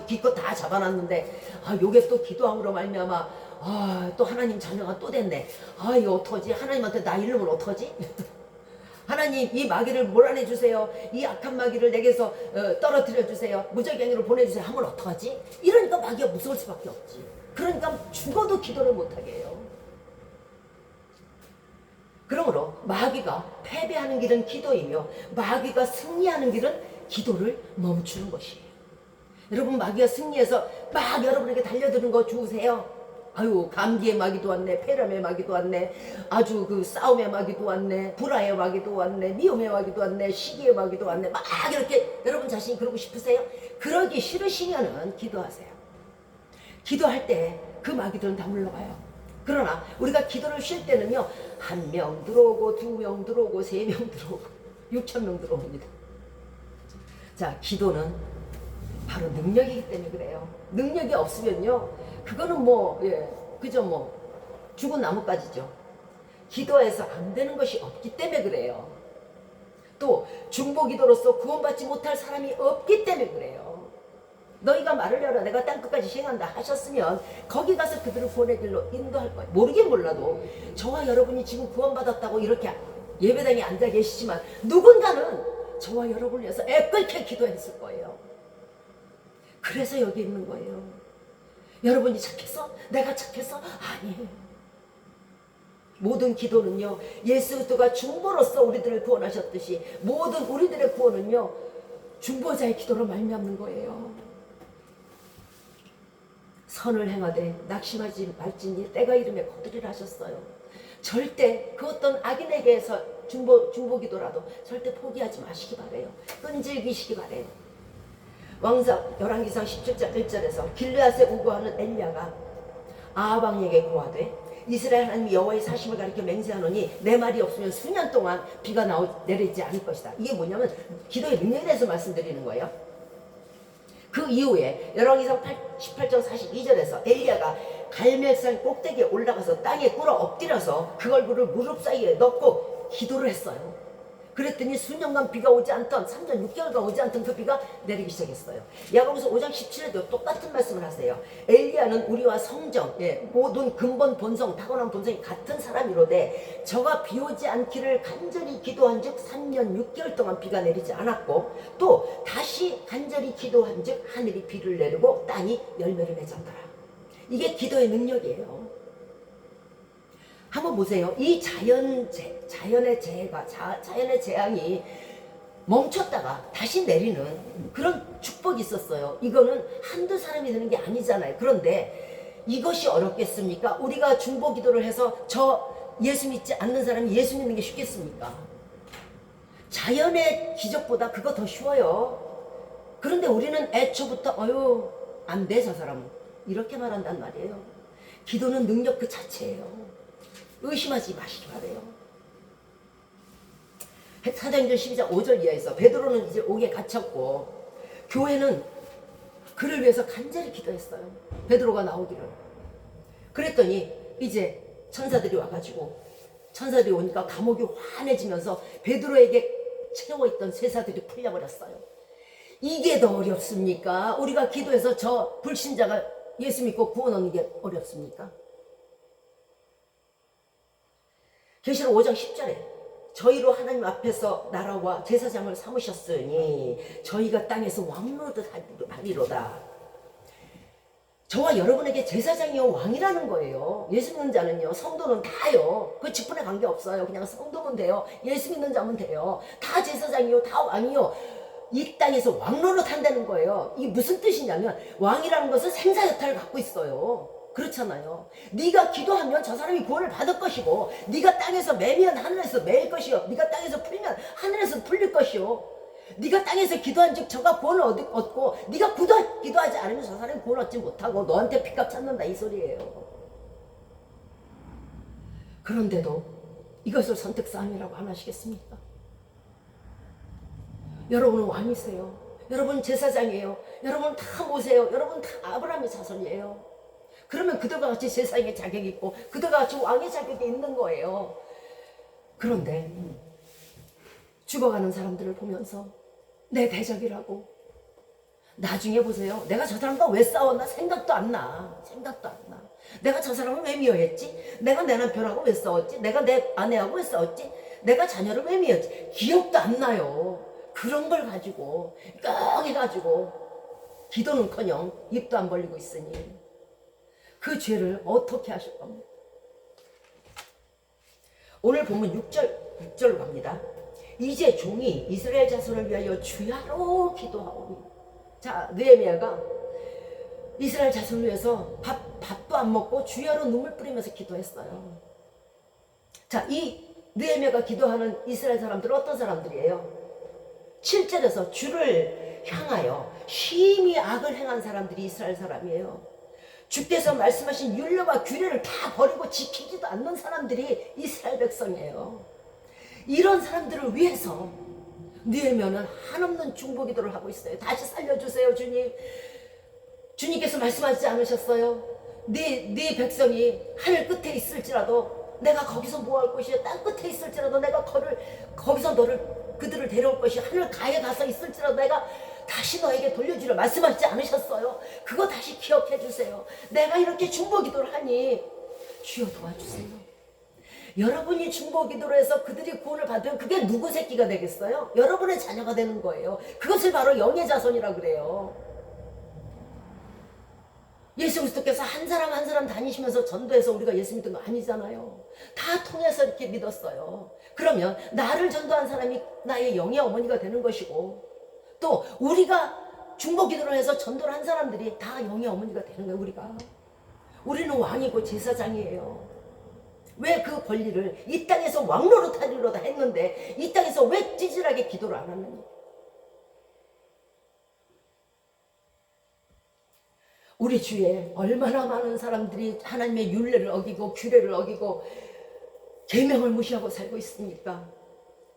기껏 다 잡아놨는데 요게 또 기도함으로 말미암아 또 하나님 자녀가 또 됐네. 이거 어떡하지? 하나님한테 나 이름을 어떡하지? 하나님 이 마귀를 몰아내 주세요. 이 악한 마귀를 내게서 떨어뜨려 주세요. 무적행위로 보내주세요. 하면 어떡하지? 이러니까 마귀가 무서울 수밖에 없지. 그러니까 죽어도 기도를 못하게 해요. 그러므로 마귀가 패배하는 길은 기도이며 마귀가 승리하는 길은 기도를 멈추는 것이에요. 여러분, 마귀가 승리해서 막 여러분에게 달려드는 거 좋으세요? 감기의 마귀도 왔네, 폐렴의 마귀도 왔네, 아주 그 싸움의 마귀도 왔네, 불화의 마귀도 왔네, 미움의 마귀도 왔네, 시기의 마귀도 왔네, 막 이렇게 여러분 자신이 그러고 싶으세요? 그러기 싫으시면은 기도하세요. 기도할 때 그 마귀들은 다 물러가요. 그러나 우리가 기도를 쉴 때는요, 1명 들어오고 2명 들어오고 3명 들어오고 6,000명 들어옵니다. 자, 기도는 바로 능력이기 때문에 그래요. 능력이 없으면요, 그거는 그저 죽은 나뭇가지죠. 기도해서 안 되는 것이 없기 때문에 그래요. 또 중보기도로서 구원받지 못할 사람이 없기 때문에 그래요. 너희가 말을 열어 내가 땅끝까지 시행한다 하셨으면 거기 가서 그들을 구원의 길로 인도할 거예요. 모르긴 몰라도 저와 여러분이 지금 구원받았다고 이렇게 예배당에 앉아 계시지만 누군가는 저와 여러분을 위해서 애끓게 기도했을 거예요. 그래서 여기 있는 거예요. 여러분이 착해서? 내가 착해서? 아니에요. 모든 기도는요, 예수 그리스도가 중보로서 우리들을 구원하셨듯이 모든 우리들의 구원은요, 중보자의 기도로 말미암는 거예요. 선을 행하되 낙심하지 말지니 때가 이름에 거두리라 하셨어요. 절대 그 어떤 악인에게서 중보기도라도 절대 포기하지 마시기 바래요. 끈질기시기 바래요. 왕상 열왕기상 17장 1절에서 길르앗에 우거하는 엘리야가 아합왕에게 고하되 이스라엘 하나님 여호와의 사심을 가리켜 맹세하노니 내 말이 없으면 수년 동안 비가 내리지 않을 것이다. 이게 뭐냐면 기도의 능력에 대해서 말씀드리는 거예요. 그 이후에 열왕기상 18장 42절에서 엘리야가 갈멜산 꼭대기에 올라가서 땅에 꿇어 엎드려서 그 얼굴을 무릎 사이에 넣고 기도를 했어요. 그랬더니 수년간 비가 오지 않던 3년 6개월간 오지 않던 그 비가 내리기 시작했어요. 야고보서 5장 17절에도 똑같은 말씀을 하세요. 엘리야는 우리와 성정, 모든 근본 본성, 타고난 본성이 같은 사람이로되 저가 비 오지 않기를 간절히 기도한 즉 3년 6개월 동안 비가 내리지 않았고 또 다시 간절히 기도한 즉 하늘이 비를 내리고 땅이 열매를 맺었더라. 이게 기도의 능력이에요. 한번 보세요. 이 자연의 재앙이 멈췄다가 다시 내리는 그런 축복이 있었어요. 이거는 한두 사람이 되는 게 아니잖아요. 그런데 이것이 어렵겠습니까? 우리가 중보 기도를 해서 저 예수 믿지 않는 사람이 예수 믿는 게 쉽겠습니까? 자연의 기적보다 그거 더 쉬워요. 그런데 우리는 애초부터 안 돼 저 사람은 이렇게 말한단 말이에요. 기도는 능력 그 자체예요. 의심하지 마시기 바래요. 사도행전 12장 5절 이하에서 베드로는 이제 옥에 갇혔고 교회는 그를 위해서 간절히 기도했어요. 베드로가 나오기를. 그랬더니 이제 천사들이 와가지고, 천사들이 오니까 감옥이 환해지면서 베드로에게 채워있던 쇠사들이 풀려버렸어요. 이게 더 어렵습니까? 우리가 기도해서 저 불신자가 예수 믿고 구원 얻는 게 어렵습니까? 계시록 5장 10절에 저희로 하나님 앞에서 나라와 제사장을 삼으셨으니 저희가 땅에서 왕노릇 하리로다. 저와 여러분에게 제사장이요 왕이라는 거예요. 예수 믿는 자는요, 성도는 다요. 그 직분에 관계없어요. 그냥 성도면 돼요. 예수 믿는 자면 돼요. 다 제사장이요, 다 왕이요. 이 땅에서 왕노릇 한다는 거예요. 이게 무슨 뜻이냐면 왕이라는 것은 생사여탈을 갖고 있어요. 그렇잖아요. 네가 기도하면 저 사람이 구원을 받을 것이고, 네가 땅에서 매면 하늘에서 매일 것이요, 네가 땅에서 풀면 하늘에서 풀릴 것이요, 네가 땅에서 기도한 즉 저가 구원을 얻고, 네가 기도하지 않으면 저 사람이 구원 얻지 못하고 너한테 핏값 찾는다, 이 소리예요. 그런데도 이것을 선택사항이라고 안 하시겠습니까? 여러분은 왕이세요. 여러분 제사장이에요. 여러분 다 모세요. 여러분 다 아브라함의 자손이에요. 그러면 그들과 같이 제사장의 자격이 있고 그들과 같이 왕의 자격이 있는 거예요. 그런데 죽어가는 사람들을 보면서 내 대적이라고, 나중에 보세요. 내가 저 사람과 왜 싸웠나 생각도 안 나. 생각도 안 나. 내가 저 사람을 왜 미워했지? 내가 내 남편하고 왜 싸웠지? 내가 내 아내하고 왜 싸웠지? 내가 자녀를 왜 미웠지? 기억도 안 나요. 그런 걸 가지고 깡 해가지고 기도는커녕 입도 안 벌리고 있으니 그 죄를 어떻게 하실 겁니까? 오늘 보면 6절로 갑니다. 이제 종이 이스라엘 자손을 위하여 주야로 기도하오니. 자, 느헤미야가 이스라엘 자손을 위해서 밥도 안 먹고 주야로 눈물 뿌리면서 기도했어요. 자, 이 느헤미야가 기도하는 이스라엘 사람들은 어떤 사람들이에요? 7절에서 주를 향하여 심히 악을 행한 사람들이 이스라엘 사람이에요. 주께서 말씀하신 율례와 규례를 다 버리고 지키지도 않는 사람들이 이스라엘 백성이에요. 이런 사람들을 위해서 느헤미야는 한없는 중보기도를 하고 있어요. 다시 살려주세요, 주님. 주님께서 말씀하지 않으셨어요? 네 백성이 하늘 끝에 있을지라도 내가 거기서 뭐 할 것이요, 땅 끝에 있을지라도 내가 거기서 그들을 데려올 것이, 하늘 가에 가서 있을지라도 내가 다시 너에게 돌려주려 말씀하지 않으셨어요? 그거 다시 기억해 주세요. 내가 이렇게 중보기도를 하니 주여 도와주세요. 여러분이 중보기도를 해서 그들이 구원을 받으면 그게 누구 새끼가 되겠어요? 여러분의 자녀가 되는 거예요. 그것을 바로 영의 자손이라 그래요. 예수 그리스도께서 한 사람 한 사람 다니시면서 전도해서 우리가 예수 믿은 거 아니잖아요. 다 통해서 이렇게 믿었어요. 그러면 나를 전도한 사람이 나의 영의 어머니가 되는 것이고, 또 우리가 중보기도를 해서 전도를 한 사람들이 다 영의 어머니가 되는 거예요. 우리는 왕이고 제사장이에요. 왜 그 권리를 이 땅에서 왕노릇 하리로다 했는데 이 땅에서 왜 찌질하게 기도를 안 하느냐? 우리 주위에 얼마나 많은 사람들이 하나님의 율례를 어기고 규례를 어기고 계명을 무시하고 살고 있습니까?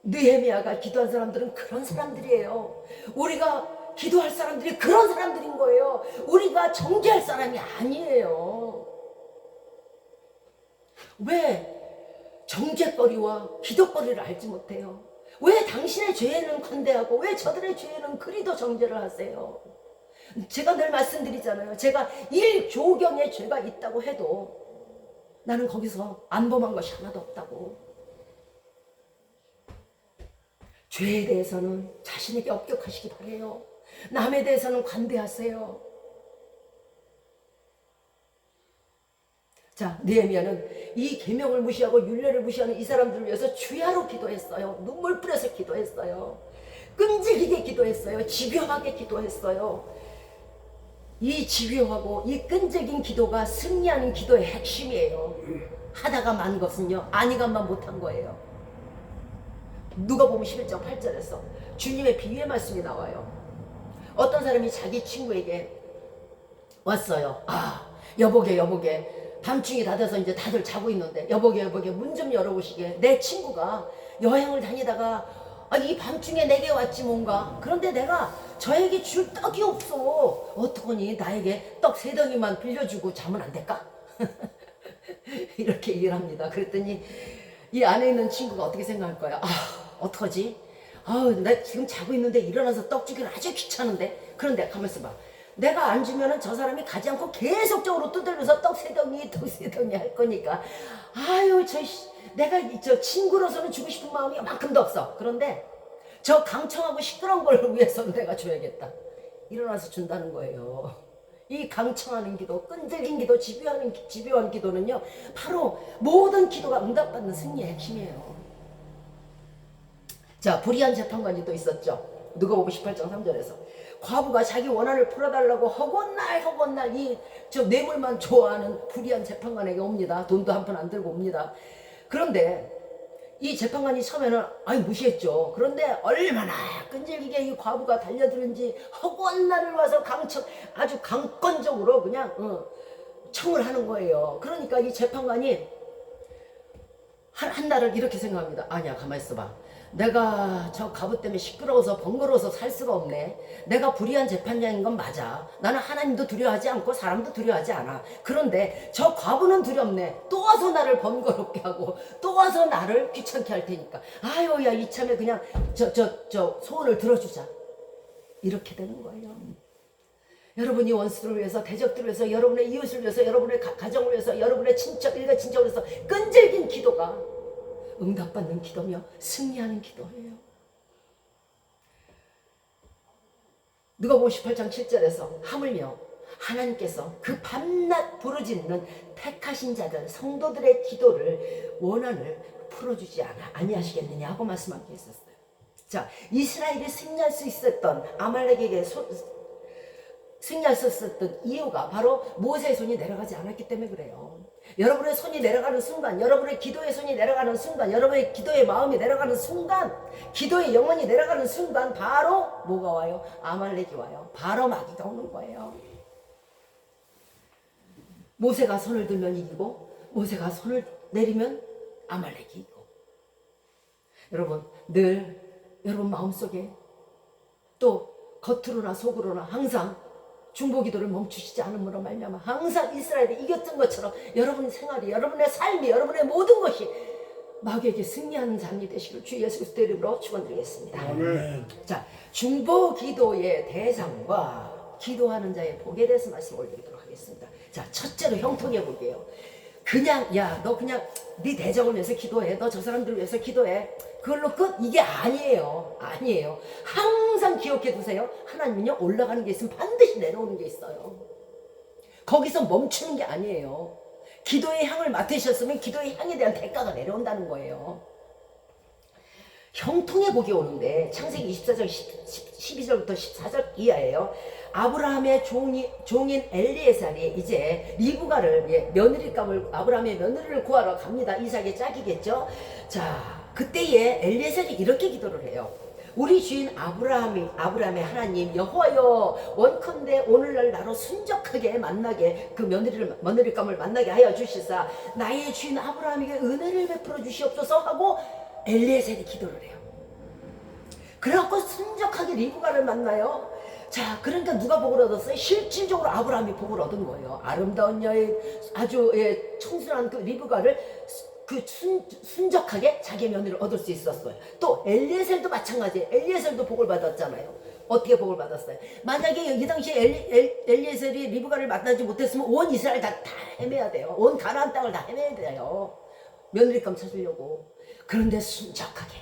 느헤미야가 기도한 사람들은 그런 사람들이에요. 우리가 기도할 사람들이 그런 사람들인 거예요. 우리가 정죄할 사람이 아니에요. 왜 정죄거리와 기도거리를 알지 못해요? 왜 당신의 죄에는 관대하고 왜 저들의 죄에는 그리도 정죄를 하세요? 제가 늘 말씀드리잖아요. 제가 1조경의 죄가 있다고 해도 나는 거기서 안 범한 것이 하나도 없다고. 죄에 대해서는 자신에게 엄격하시기 바래요. 남에 대해서는 관대하세요. 자, 느헤미야는 이 계명을 무시하고 율례를 무시하는 이 사람들을 위해서 주야로 기도했어요. 눈물 뿌려서 기도했어요. 끈질기게 기도했어요. 집요하게 기도했어요. 이 집요하고 이 끈질긴 기도가 승리하는 기도의 핵심이에요. 하다가 만 것은요, 아니간만 못한 거예요. 누가복음 11장 8절에서 주님의 비유의 말씀이 나와요. 어떤 사람이 자기 친구에게 왔어요. 여보게 밤중이 다 돼서 이제 다들 자고 있는데 여보게 문 좀 열어보시게. 내 친구가 여행을 다니다가 이 밤중에 내게 왔지 뭔가. 그런데 내가 저에게 줄 떡이 없어. 어떡하니 나에게 떡 3덩이만 빌려주고 자면 안 될까? 이렇게 얘기를 합니다. 그랬더니 이 안에 있는 친구가 어떻게 생각할 거야? 아, 어떡하지? 나 지금 자고 있는데 일어나서 떡 주기는 아주 귀찮은데. 그런데 가만있어 봐. 내가 안 주면은 저 사람이 가지 않고 계속적으로 두들면서 떡 세 덩이 할 거니까. 아유, 내가 저 친구로서는 주고 싶은 마음이 이만큼도 없어. 그런데 저 강청하고 시끄러운 걸 위해서는 내가 줘야겠다. 일어나서 준다는 거예요. 이 강청하는 기도, 끈질긴 기도, 집요한 기도는요, 바로 모든 기도가 응답받는 승리의 핵심이에요. 자, 불의한 재판관이 또 있었죠. 누가복음 18장 3절에서 과부가 자기 원한을 풀어달라고 허건날 저 뇌물만 좋아하는 불의한 재판관에게 옵니다. 돈도 한 푼 안 들고 옵니다. 그런데 이 재판관이 처음에는 무시했죠. 그런데 얼마나 끈질기게 이 과부가 달려드는지 허구한 날을 와서 아주 강권적으로 그냥 청을 하는 거예요. 그러니까 이 재판관이 한 날을 이렇게 생각합니다. 아니야, 가만히 있어봐. 내가 저 과부 때문에 시끄러워서 번거로워서 살 수가 없네. 내가 불의한 재판장인 건 맞아. 나는 하나님도 두려워하지 않고 사람도 두려워하지 않아. 그런데 저 과부는 두렵네. 또 와서 나를 번거롭게 하고 또 와서 나를 귀찮게 할 테니까. 아유, 야, 이참에 그냥 저 소원을 들어주자. 이렇게 되는 거예요. 여러분이 원수를 위해서, 대적들을 위해서, 여러분의 이웃을 위해서, 여러분의 가정을 위해서, 여러분의 일가 친척을 위해서 끈질긴 기도가 응답받는 기도며 승리하는 기도예요. 누가복음 18장 7절에서 하물며 하나님께서 그 밤낮 부르짖는 택하신 자들 성도들의 기도를 원한을 풀어주지 아니하시겠느냐 하고 말씀하고 있었어요. 자, 이스라엘이 승리할 수 있었던 아말렉에게 승리할 수 있었던 이유가 바로 모세의 손이 내려가지 않았기 때문에 그래요. 여러분의 손이 내려가는 순간, 여러분의 기도의 손이 내려가는 순간, 여러분의 기도의 마음이 내려가는 순간, 기도의 영혼이 내려가는 순간 바로 뭐가 와요? 아말렉이 와요. 바로 마귀가 오는 거예요. 모세가 손을 들면 이기고 모세가 손을 내리면 아말렉이 이기고. 여러분, 늘 여러분 마음속에 또 겉으로나 속으로나 항상 중보기도를 멈추시지 않음으로 말미암아 항상 이스라엘이 이겼던 것처럼 여러분의 생활이, 여러분의 삶이, 여러분의 모든 것이 마귀에게 승리하는 삶이 되시길 주 예수 그리스도 이름으로 축원드리겠습니다. 아멘. 자, 중보기도의 대상과 기도하는 자의 복에 대해서 말씀 올리도록 하겠습니다. 자, 첫째로 형통해 볼게요. 그냥 너 그냥 네 대적을 위해서 기도해. 너 저 사람들을 위해서 기도해. 그걸로 끝? 이게 아니에요. 항상 기억해 두세요. 하나님은요, 올라가는 게 있으면 반드시 내려오는 게 있어요. 거기서 멈추는 게 아니에요. 기도의 향을 맡으셨으면 기도의 향에 대한 대가가 내려온다는 거예요. 형통의 복이 오는데 창세기 24장 12절부터 14절 이하예요. 아브라함의 종인 엘리에살이 이제 리브가를 며느리감을 아브라함의 며느리를 구하러 갑니다. 이삭의 짝이겠죠. 자, 그때에 엘리에살이 이렇게 기도를 해요. 우리 주인 아브라함의 하나님 여호와여, 원컨대 오늘날 나로 순적하게 만나게 그 며느리감을 만나게 하여 주시사 나의 주인 아브라함에게 은혜를 베풀어 주시옵소서 하고 엘리에셀이 기도를 해요. 그래갖고 순적하게 리브가를 만나요. 자, 그러니까 누가 복을 얻었어요? 실질적으로 아브라함이 복을 얻은 거예요. 아름다운 여인, 아주 청순한 그 리브가를 순적하게 자기의 며느리를 얻을 수 있었어요. 또 엘리에셀도 마찬가지예요. 엘리에셀도 복을 받았잖아요. 어떻게 복을 받았어요? 만약에 이 당시에 엘리에셀이 리브가를 만나지 못했으면 온 이스라엘 다 헤매야 돼요. 온 가나안 땅을 다 헤매야 돼요. 며느리감 찾으려고. 그런데 순적하게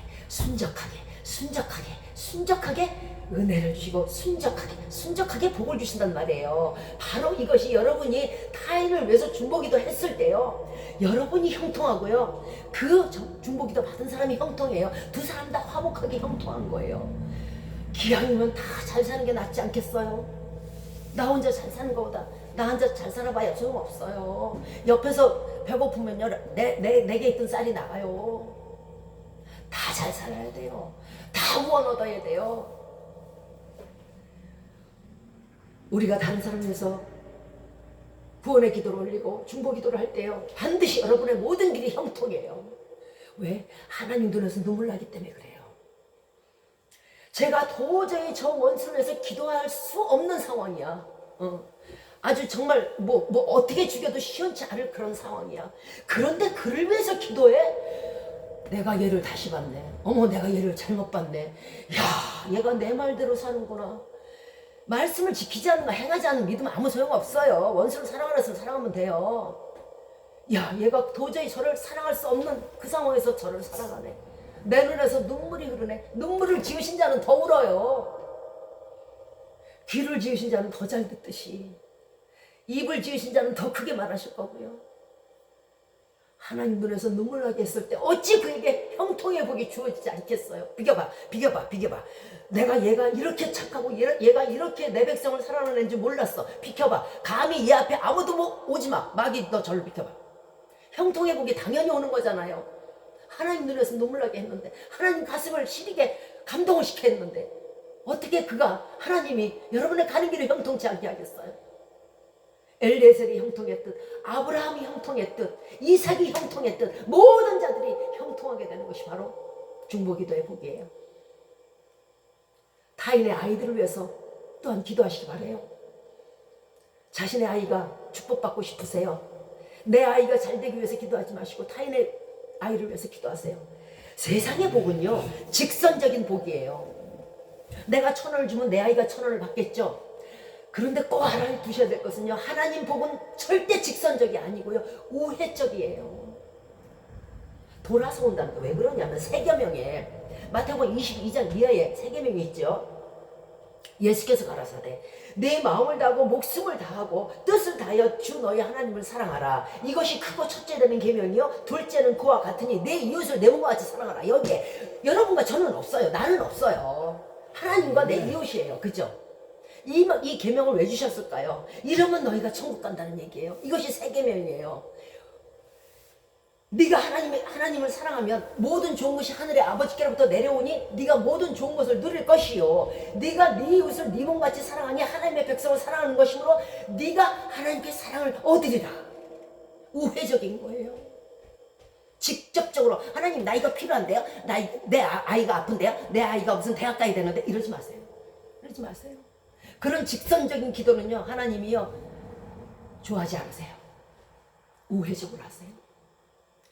은혜를 주시고 순적하게 복을 주신단 말이에요. 바로 이것이 여러분이 타인을 위해서 중보기도 했을 때요, 여러분이 형통하고요, 그 중보기도 받은 사람이 형통해요. 두 사람 다 화목하게 형통한 거예요. 기왕이면 다 잘 사는 게 낫지 않겠어요? 나 혼자 잘 사는 거보다 나 혼자 잘 살아봐야 소용없어요. 옆에서 배고프면요, 내게 있던 쌀이 나가요. 다 잘 살아야 돼요. 다 후원 얻어야 돼요. 우리가 다른 사람 위해서 구원의 기도를 올리고 중보 기도를 할 때요, 반드시 여러분의 모든 길이 형통해요. 왜? 하나님 눈에서 눈물 나기 때문에 그래요. 제가 도저히 저 원수를 위해서 기도할 수 없는 상황이야. 아주 정말 뭐 어떻게 죽여도 시원치 않을 그런 상황이야. 그런데 그를 위해서 기도해? 내가 얘를 다시 봤네. 어머, 내가 얘를 잘못 봤네. 야, 얘가 내 말대로 사는구나. 말씀을 지키지 않는 거, 행하지 않는 믿음은 아무 소용없어요. 원수를 사랑하는 사람 사랑하면 돼요. 야, 얘가 도저히 저를 사랑할 수 없는 그 상황에서 저를 사랑하네. 내 눈에서 눈물이 흐르네. 눈물을 지으신 자는 더 울어요. 귀를 지으신 자는 더 잘 듣듯이 입을 지으신 자는 더 크게 말하실 거고요. 하나님 눈에서 눈물 나게 했을 때 어찌 그에게 형통의 복이 주어지지 않겠어요. 비교봐. 내가 얘가 이렇게 착하고 얘가 이렇게 내 백성을 사랑하는 줄 몰랐어. 비켜봐. 감히 얘 앞에 아무도 오지 마. 마귀, 너 저를 비켜봐. 형통의 복이 당연히 오는 거잖아요. 하나님 눈에서 눈물 나게 했는데, 하나님 가슴을 시리게 감동을 시켜 했는데, 어떻게 그가 하나님이 여러분의 가는 길을 형통치 않게 하겠어요? 엘리에셀이 형통했듯, 아브라함이 형통했듯, 이삭이 형통했듯, 모든 자들이 형통하게 되는 것이 바로 중보기도의 복이에요. 타인의 아이들을 위해서 또한 기도하시기 바라요. 자신의 아이가 축복받고 싶으세요? 내 아이가 잘 되기 위해서 기도하지 마시고 타인의 아이를 위해서 기도하세요. 세상의 복은요, 직선적인 복이에요. 내가 1,000원을 주면 내 아이가 1,000원을 받겠죠. 그런데 꼭 하나 두셔야 될 것은요, 하나님 복은 절대 직선적이 아니고요, 우회적이에요. 돌아서 온다는 게 왜 그러냐면, 세계명에 마태복음 22장 이하에 세계명이 있죠. 예수께서 가라사대 내 마음을 다하고 목숨을 다하고 뜻을 다하여 주 너희 하나님을 사랑하라. 이것이 크고 첫째 되는 계명이요, 둘째는 그와 같으니 내 이웃을 내 몸과 같이 사랑하라. 여기에 여러분과 저는 없어요. 나는 없어요. 하나님과 내 이웃이에요. 그죠? 이 계명을 왜 주셨을까요? 이러면 너희가 천국 간다는 얘기예요. 이것이 세 계명이에요. 네가 하나님을 사랑하면 모든 좋은 것이 하늘의 아버지께로부터 내려오니 네가 모든 좋은 것을 누릴 것이요, 네가 네 이웃을 네 몸같이 사랑하니 하나님의 백성을 사랑하는 것이므로 네가 하나님께 사랑을 얻으리라. 우회적인 거예요. 직접적으로 하나님, 나 이거 필요한데요, 내 아이가 아픈데요, 내 아이가 무슨 대학 가야 되는데, 이러지 마세요. 이러지 마세요. 그런 직선적인 기도는요, 하나님이요 좋아하지 않으세요. 우회적으로 하세요.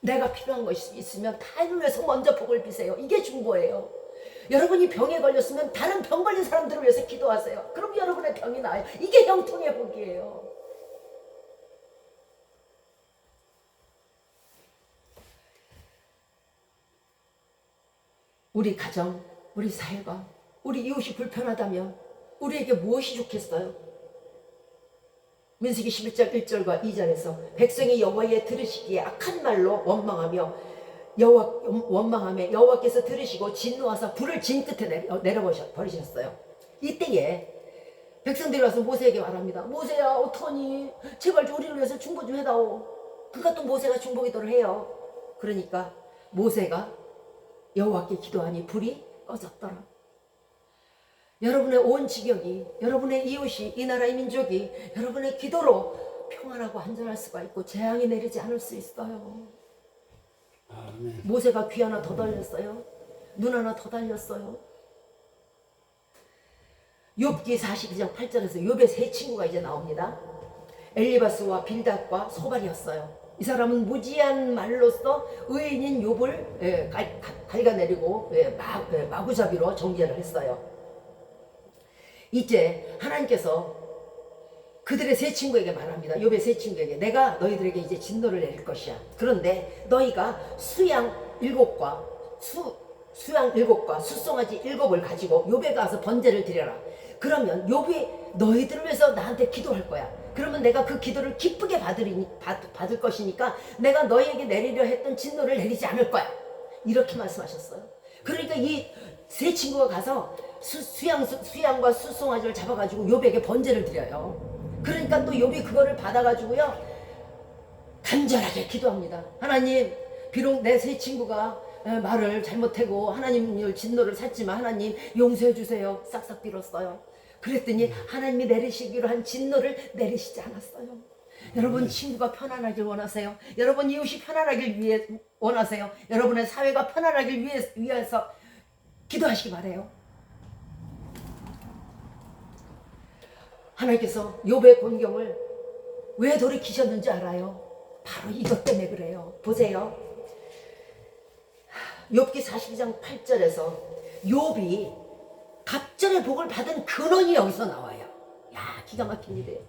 내가 필요한 것이 있으면 타인을 위해서 먼저 복을 비세요. 이게 중보예요. 여러분이 병에 걸렸으면 다른 병 걸린 사람들을 위해서 기도하세요. 그럼 여러분의 병이 나아요. 이게 형통의 복이에요. 우리 가정, 우리 사회가, 우리 이웃이 불편하다면 우리에게 무엇이 좋겠어요? 민수기 11장 1절과 2절에서 백성이 여호와의 들으시기에 악한 말로 원망하며 여호와께서 들으시고 진노하사 불을 진 끝에 내려버리셨어요. 이때에 백성들이 와서 모세에게 말합니다. 모세야, 어떡하니? 제발 우리를 위해서 중보 좀 해다오. 그러니까 또 모세가 중보기도를 해요. 그러니까 모세가 여호와께 기도하니 불이 꺼졌더라. 여러분의 온 지경이, 여러분의 이웃이, 이 나라의 민족이 여러분의 기도로 평안하고 안전할 수가 있고 재앙이 내리지 않을 수 있어요. 아멘. 모세가 귀 하나 더 달렸어요. 눈 하나 더 달렸어요. 욥기 42장 8절에서 욥의 세 친구가 이제 나옵니다. 엘리바스와 빌닷과 소발이었어요. 이 사람은 무지한 말로써 의인인 욥을 갉아내리고 마구잡이로 정죄를 했어요. 이제 하나님께서 그들의 세 친구에게 말합니다. 욥의 세 친구에게 내가 너희들에게 이제 진노를 내릴 것이야. 그런데 너희가 수양 7과 숫송아지 7을 가지고 욥에 가서 번제를 드려라. 그러면 욥이 너희들을 위해서 나한테 기도할 거야. 그러면 내가 그 기도를 기쁘게 받을 것이니까 내가 너희에게 내리려 했던 진노를 내리지 않을 거야. 이렇게 말씀하셨어요. 그러니까 이 세 친구가 가서 수양과 숫송아지를 잡아가지고 욥에게 번제를 드려요. 그러니까 또 욥이 그거를 받아가지고요 간절하게 기도합니다. 하나님, 비록 내 세 친구가 말을 잘못하고 하나님을 진노를 샀지만 하나님 용서해 주세요. 싹싹 빌었어요. 그랬더니 하나님이 내리시기로 한 진노를 내리시지 않았어요. 여러분 친구가 편안하길 원하세요? 여러분 이웃이 편안하길 위해 원하세요? 여러분의 사회가 편안하길 위해서 기도하시기 바래요. 하나님께서 욥의 곤경을 왜 돌이키셨는지 알아요? 바로 이것 때문에 그래요. 보세요. 욥기 42장 8절에서 욥이 갑절의 복을 받은 근원이 여기서 나와요. 야, 기가 막힌 일이에요.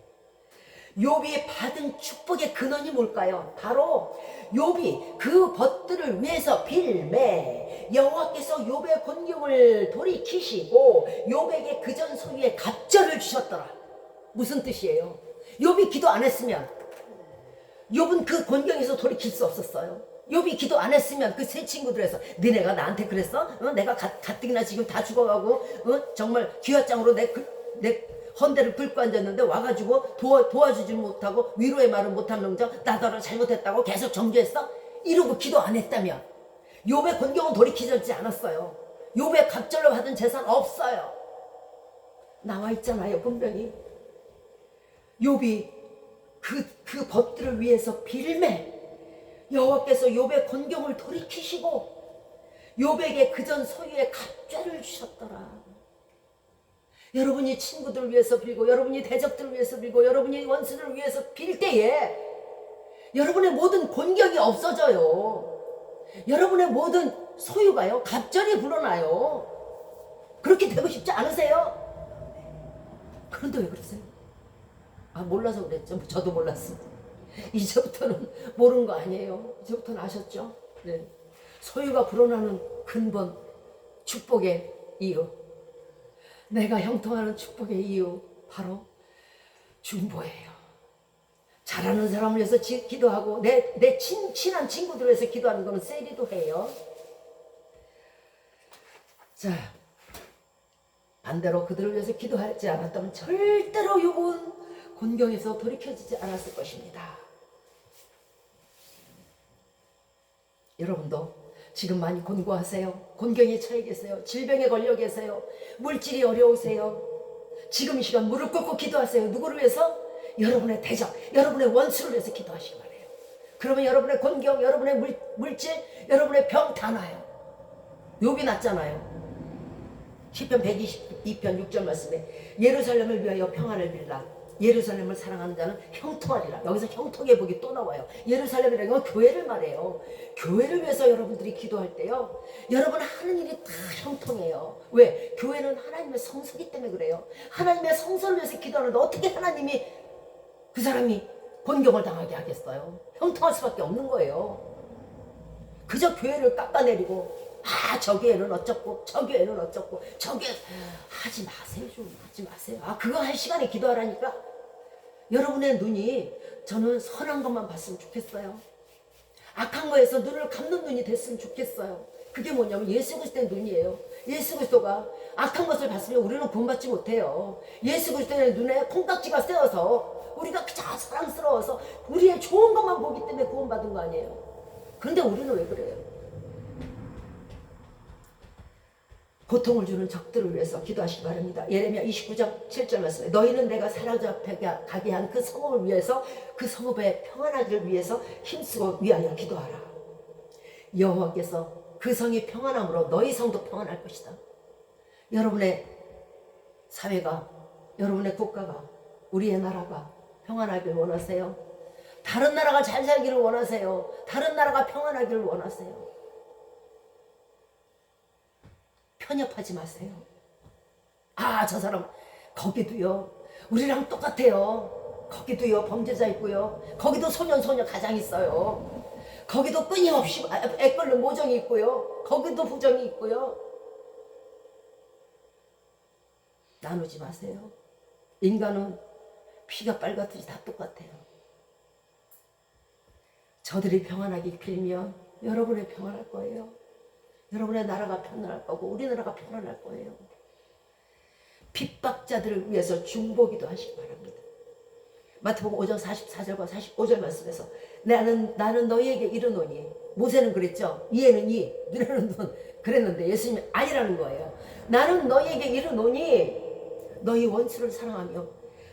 욥이 받은 축복의 근원이 뭘까요? 바로 욥이 그 벗들을 위해서 빌매 여호와께서 욥의 곤경을 돌이키시고 욥에게 그전 소유의 갑절을 주셨더라. 무슨 뜻이에요? 욥이 기도 안 했으면 욥은 그 곤경에서 돌이킬 수 없었어요. 욥이 기도 안 했으면 그 세 친구들에서 너네가 나한테 그랬어? 내가 가뜩이나 지금 다 죽어가고 정말 귀화장으로 내 헌대를 긁고 앉았는데 와가지고 도와주질 못하고 위로의 말을 못한 놈자 나더러 잘못했다고 계속 정죄했어? 이러고 기도 안 했다면 욥의 곤경은 돌이키지 않았어요. 욥의 갑절로 받은 재산 없어요. 나와 있잖아요, 분명히. 욥이 그 벗들을 위해서 빌매 여호와께서 욥의 곤경을 돌이키시고 욥에게 그전 소유의 갑절을 주셨더라. 여러분이 친구들을 위해서 빌고 여러분이 대적들을 위해서 빌고 여러분이 원수들을 위해서 빌 때에 여러분의 모든 곤경이 없어져요. 여러분의 모든 소유가요 갑절이 불어나요. 그렇게 되고 싶지 않으세요? 그런데 왜 그러세요? 아, 몰라서 그랬죠. 저도 몰랐습니다. 이제부터는 모르는 거 아니에요. 이제부터는 아셨죠? 네. 소유가 불어나는 근본, 축복의 이유, 내가 형통하는 축복의 이유, 바로 중보예요. 잘하는 사람을 위해서 기도하고 내 친한 친구들을 위해서 기도하는 거는 세리도 해요. 자, 반대로 그들을 위해서 기도하지 않았다면 절대로 욥은 곤경에서 돌이켜지지 않았을 것입니다. 여러분도 지금 많이 곤고하세요. 곤경에 처해 계세요. 질병에 걸려 계세요. 물질이 어려우세요. 지금 이 시간 무릎 꿇고 기도하세요. 누구를 위해서? 여러분의 대적, 여러분의 원수를 위해서 기도하시기 바래요. 그러면 여러분의 곤경, 여러분의 물질, 여러분의 병 다 나요. 욥이 났잖아요. 시편 122편 6절 말씀에 예루살렘을 위하여 평안을 빌라. 예루살렘을 사랑하는 자는 형통하리라. 여기서 형통의 복이 또 나와요. 예루살렘이라는 건 교회를 말해요. 교회를 위해서 여러분들이 기도할 때요, 여러분 하는 일이 다 형통해요. 왜? 교회는 하나님의 성소기 때문에 그래요. 하나님의 성소를 위해서 기도하는데 어떻게 하나님이 그 사람이 곤경을 당하게 하겠어요? 형통할 수밖에 없는 거예요. 그저 교회를 깎아내리고 저 교회는 어쩌고 저 교회는 어쩌고 저 교회 하지 마세요. 좀 하지 마세요. 그거 할 시간에 기도하라니까. 여러분의 눈이 저는 선한 것만 봤으면 좋겠어요. 악한 거에서 눈을 감는 눈이 됐으면 좋겠어요. 그게 뭐냐면 예수 그리스도의 눈이에요. 예수 그리스도가 악한 것을 봤으면 우리는 구원받지 못해요. 예수 그리스도의 눈에 콩깍지가 세워서 우리가 그저 사랑스러워서 우리의 좋은 것만 보기 때문에 구원받은 거 아니에요. 그런데 우리는 왜 그래요? 고통을 주는 적들을 위해서 기도하시기 바랍니다. 예레미야 29장 7절 말씀에 너희는 내가 사라져 가게 한 그 성읍을 위해서 그 성읍의 평안하기를 위해서 힘쓰고 위하여 기도하라. 여호와께서 그 성이 평안함으로 너희 성도 평안할 것이다. 여러분의 사회가, 여러분의 국가가, 우리의 나라가 평안하기를 원하세요? 다른 나라가 잘 살기를 원하세요? 다른 나라가 평안하기를 원하세요? 편협하지 마세요. 저 사람 거기도요 우리랑 똑같아요. 거기도요 범죄자 있고요. 거기도 소년 가장 있어요. 거기도 끊임없이 애끓는 모정이 있고요. 거기도 부정이 있고요. 나누지 마세요. 인간은 피가 빨갛듯이 다 똑같아요. 저들이 평안하게 빌면 여러분의 평안할 거예요. 여러분의 나라가 편안할 거고 우리나라가 편안할 거예요. 핍박자들을 위해서 중보기도 하시기 바랍니다. 마태복음 5장 44절과 45절 말씀에서 나는 너희에게 이르노니, 모세는 그랬죠. 이에는 이, 눈에는 눈 그랬는데 예수님이 아니라는 거예요. 나는 너희에게 이르노니 너희 원수를 사랑하며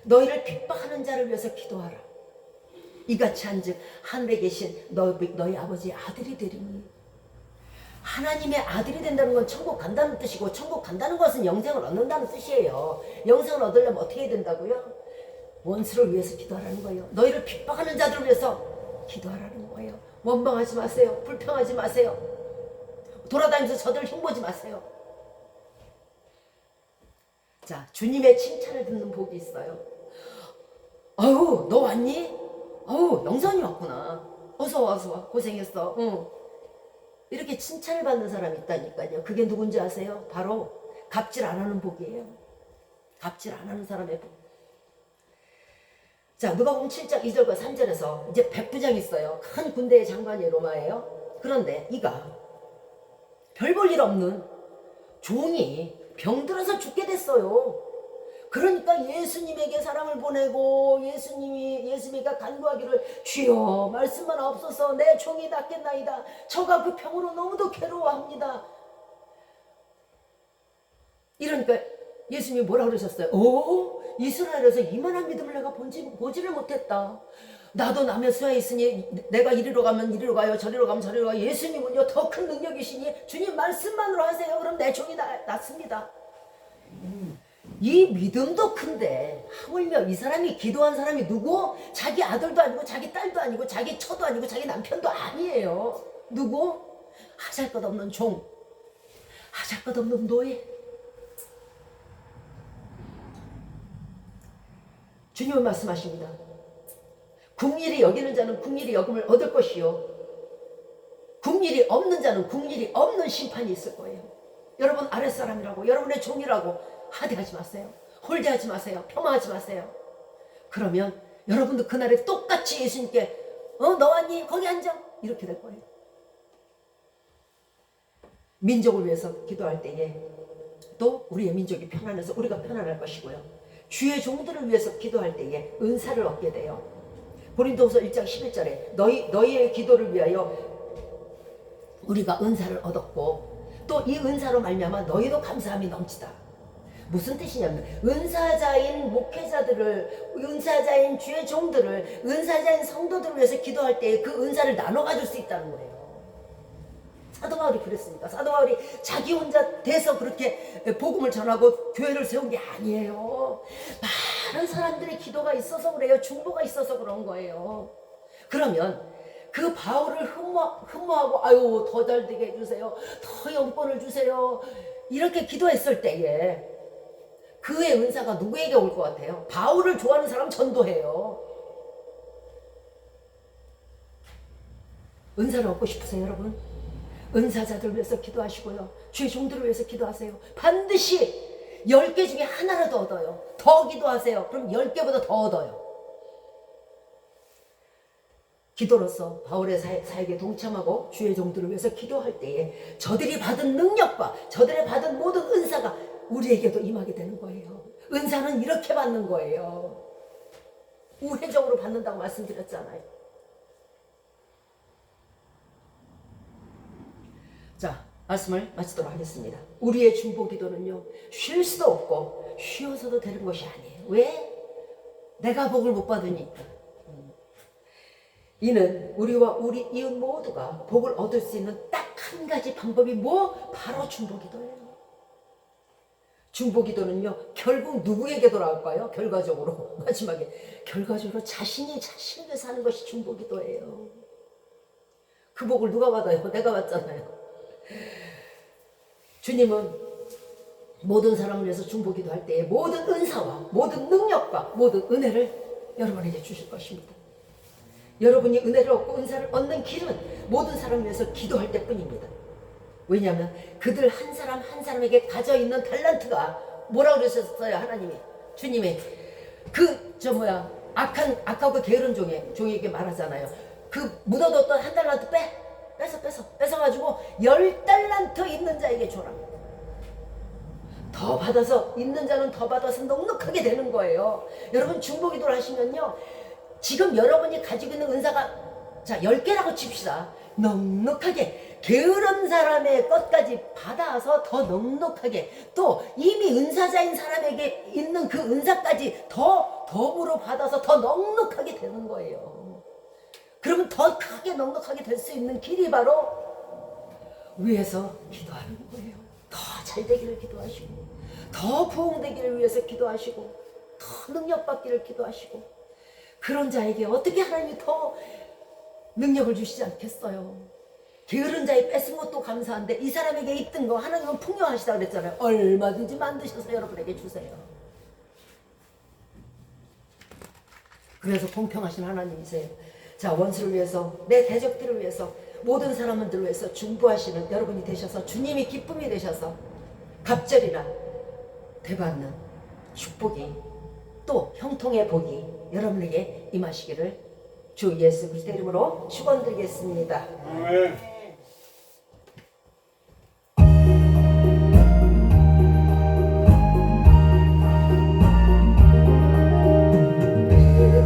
너희를 핍박하는 자를 위해서 기도하라. 이같이 한즉 하늘에 계신 너희 아버지의 아들이 되리니. 하나님의 아들이 된다는 건 천국 간다는 뜻이고, 천국 간다는 것은 영생을 얻는다는 뜻이에요. 영생을 얻으려면 어떻게 해야 된다고요? 원수를 위해서 기도하라는 거예요. 너희를 핍박하는 자들을 위해서 기도하라는 거예요. 원망하지 마세요. 불평하지 마세요. 돌아다니면서 저들 흉보지 마세요. 자, 주님의 칭찬을 듣는 복이 있어요. 아유, 너 왔니? 아유, 영선이 왔구나. 어서 와, 어서 와. 고생했어. 응. 이렇게 칭찬을 받는 사람이 있다니까요. 그게 누군지 아세요? 바로 갑질 안 하는 복이에요. 갑질 안 하는 사람의 복. 자, 누가복음 7장 2절과 3절에서 이제 백부장이 있어요. 큰 군대의 장관이 로마예요. 그런데 이가 별 볼 일 없는 종이 병들어서 죽게 됐어요. 그러니까 예수님에게 사람을 보내고 예수님이가 간구하기를 주여 말씀만 없어서 내 종이 낫겠나이다. 저가 그 병으로 너무도 괴로워합니다. 이러니까 예수님이 뭐라 그러셨어요? 이스라엘에서 이만한 믿음을 내가 보지를 못했다. 나도 남의 수하에 있으니 내가 이리로 가면 이리로 가요, 저리로 가면 저리로 가요. 예수님은요 더 큰 능력이시니 주님 말씀만으로 하세요. 그럼 내 종이 낫습니다. 이 믿음도 큰데 하물며 이 사람이 기도한 사람이 누구? 자기 아들도 아니고 자기 딸도 아니고 자기 처도 아니고 자기 남편도 아니에요. 누구? 하잘것없는 종, 하잘것없는 노예. 주님은 말씀하십니다. 국리를 여기는 자는 국리를 여김을 얻을 것이요, 국리를 없는 자는 국리를 없는 심판이 있을 거예요. 여러분 아랫사람이라고, 여러분의 종이라고 하대하지 마세요. 홀대하지 마세요. 폄하하지 마세요. 그러면 여러분도 그날에 똑같이 예수님께 너 왔니? 거기 앉아. 이렇게 될 거예요. 민족을 위해서 기도할 때에 또 우리의 민족이 편안해서 우리가 편안할 것이고요. 주의 종들을 위해서 기도할 때에 은사를 얻게 돼요. 고린도후서 1장 11절에 너희의 기도를 위하여 우리가 은사를 얻었고 또 이 은사로 말미암아 너희도 감사함이 넘치다. 무슨 뜻이냐면 은사자인 목회자들을, 은사자인 주의 종들을, 은사자인 성도들을 위해서 기도할 때 그 은사를 나눠 가질 수 있다는 거예요. 사도 바울이 그랬으니까. 사도 바울이 자기 혼자 돼서 그렇게 복음을 전하고 교회를 세운 게 아니에요. 많은 사람들의 기도가 있어서 그래요. 중보가 있어서 그런 거예요. 그러면 그 바울을 흠모하고 아유 더 잘 되게 해주세요, 더 영권을 주세요, 이렇게 기도했을 때에 그의 은사가 누구에게 올 것 같아요? 바울을 좋아하는 사람 전도해요. 은사를 얻고 싶으세요, 여러분? 은사자들을 위해서 기도하시고요. 주의 종들을 위해서 기도하세요. 반드시 10개 중에 하나라도 얻어요. 더 기도하세요. 그럼 10개보다 더 얻어요. 기도로서 바울의 사역에 동참하고 주의 종들을 위해서 기도할 때에 저들이 받은 능력과 저들이 받은 모든 은사가 우리에게도 임하게 되는 거예요. 은사는 이렇게 받는 거예요. 우회적으로 받는다고 말씀드렸잖아요. 자, 말씀을 마치도록 하겠습니다. 우리의 중보 기도는요, 쉴 수도 없고 쉬어서도 되는 것이 아니에요. 왜? 내가 복을 못 받으니까. 이는 우리와 우리 이웃 모두가 복을 얻을 수 있는 딱 한 가지 방법이 바로 중보 기도예요. 중보 기도는요, 결국 누구에게 돌아올까요? 결과적으로 마지막에 결과적으로 자신이 자신을 위해서 하는 것이 중보 기도예요. 그 복을 누가 받아요? 내가 받잖아요. 주님은 모든 사람을 위해서 중보 기도할 때에 모든 은사와 모든 능력과 모든 은혜를 여러분에게 주실 것입니다. 여러분이 은혜를 얻고 은사를 얻는 길은 모든 사람을 위해서 기도할 때뿐입니다. 왜냐하면 그들 한 사람 한 사람에게 가져있는 달란트가 뭐라고 그러셨어요? 하나님이, 주님이 악하고 게으른 종에게 말하잖아요. 그 묻어뒀던 한 달란트 뺏어가지고 10달란트 있는 자에게 줘라. 더 받아서, 있는 자는 더 받아서 넉넉하게 되는 거예요. 여러분 중보 기도를 하시면요, 지금 여러분이 가지고 있는 은사가 10개라고 칩시다. 넉넉하게 게으른 사람의 것까지 받아서 더 넉넉하게, 또 이미 은사자인 사람에게 있는 그 은사까지 더불어 받아서 더 넉넉하게 되는 거예요. 그러면 더 크게 넉넉하게 될 수 있는 길이 바로 위에서 기도하는 거예요. 더 잘 되기를 기도하시고, 더 부흥되기를 위해서 기도하시고, 더 더 능력받기를 기도하시고, 그런 자에게 어떻게 하나님이 더 능력을 주시지 않겠어요? 게으른 자의 뺏은 것도 감사한데 이 사람에게 있던 거 하나님은 풍요하시다 그랬잖아요. 얼마든지 만드셔서 여러분에게 주세요. 그래서 공평하신 하나님이세요. 자, 원수를 위해서, 내 대적들을 위해서, 모든 사람들을 위해서 중보하시는 여러분이 되셔서 주님이 기쁨이 되셔서 갑절이나 되받는 축복이, 또 형통의 복이 여러분에게 임하시기를 주 예수 그리스도 이름으로 축원드리겠습니다. 아멘.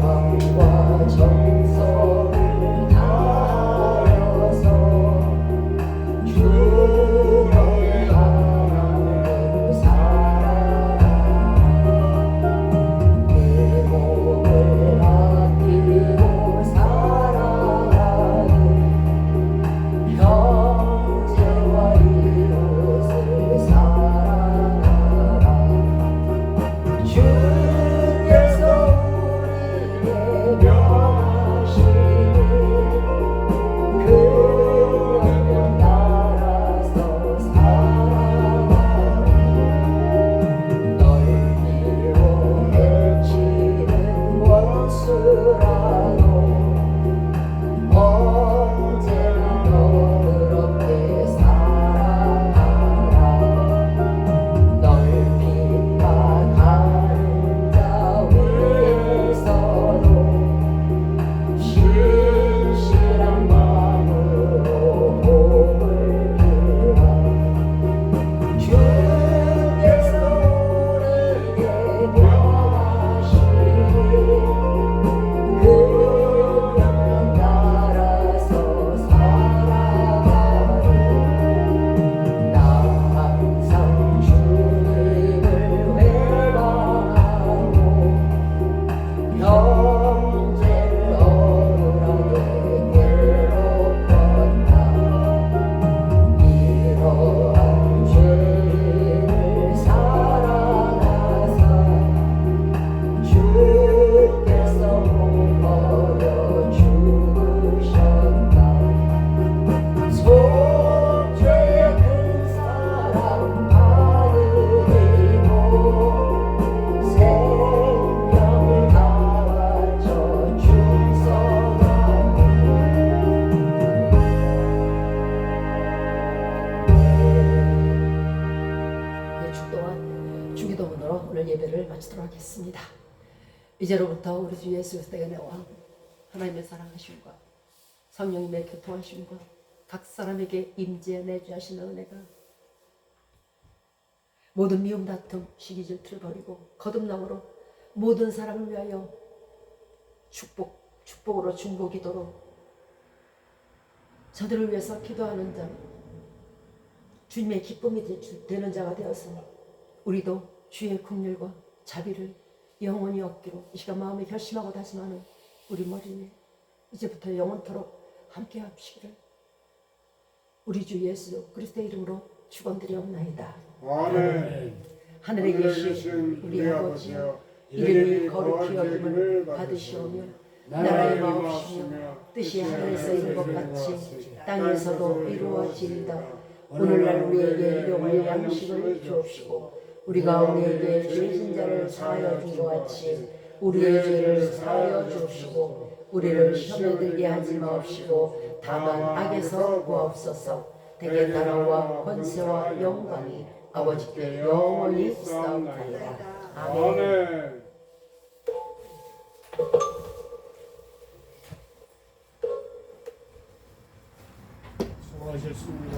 마음과 정성을 다하여서 주를 향하는 사랑, 내 몸을 아끼고 살아가는 형제와 이웃을 사랑하라. 주께서 마치도록 하겠습니다. 이제로부터 우리 주 예수 그리스도의 은혜와 하나님의 사랑하심과 성령님의 교통하심과 각 사람에게 임재 내주하시는 은혜가 모든 미움 다툼 시기질 틀을 버리고 거듭남으로 모든 사람을 위하여 축복으로 중보 기도로 저들을 위해서 기도하는 자, 주님의 기쁨이 되는 자가 되어서 우리도 주의 긍휼과 자비를 영원히 얻기로 이 시간 마음에 결심하고 다짐하는 우리 머리 위에 이제부터 영원토록 함께 합시기를 우리 주 예수 그리스도의 이름으로 축원드리옵나이다. 아멘. 하늘에 계신 우리 아버지여, 이름이 거룩히 여김을 받으시오며 나라의 마옵시며 뜻이 하늘에서 이룬 것 같이 땅에서도 이루어지이다. 오늘날 우리에게 일용할 양식을 주옵시고 우리가 우리에게 죄진 자를 사하여 준 것 같이 우리의 죄를 사하여 주옵시고 우리를 시험에 들게 하지 마옵시고 다만 악에서 구하옵소서. 대개 나라와 권세와 영광이 아버지께 영원히 있사옵나이다. 아멘. 아멘. 수고하셨습니다.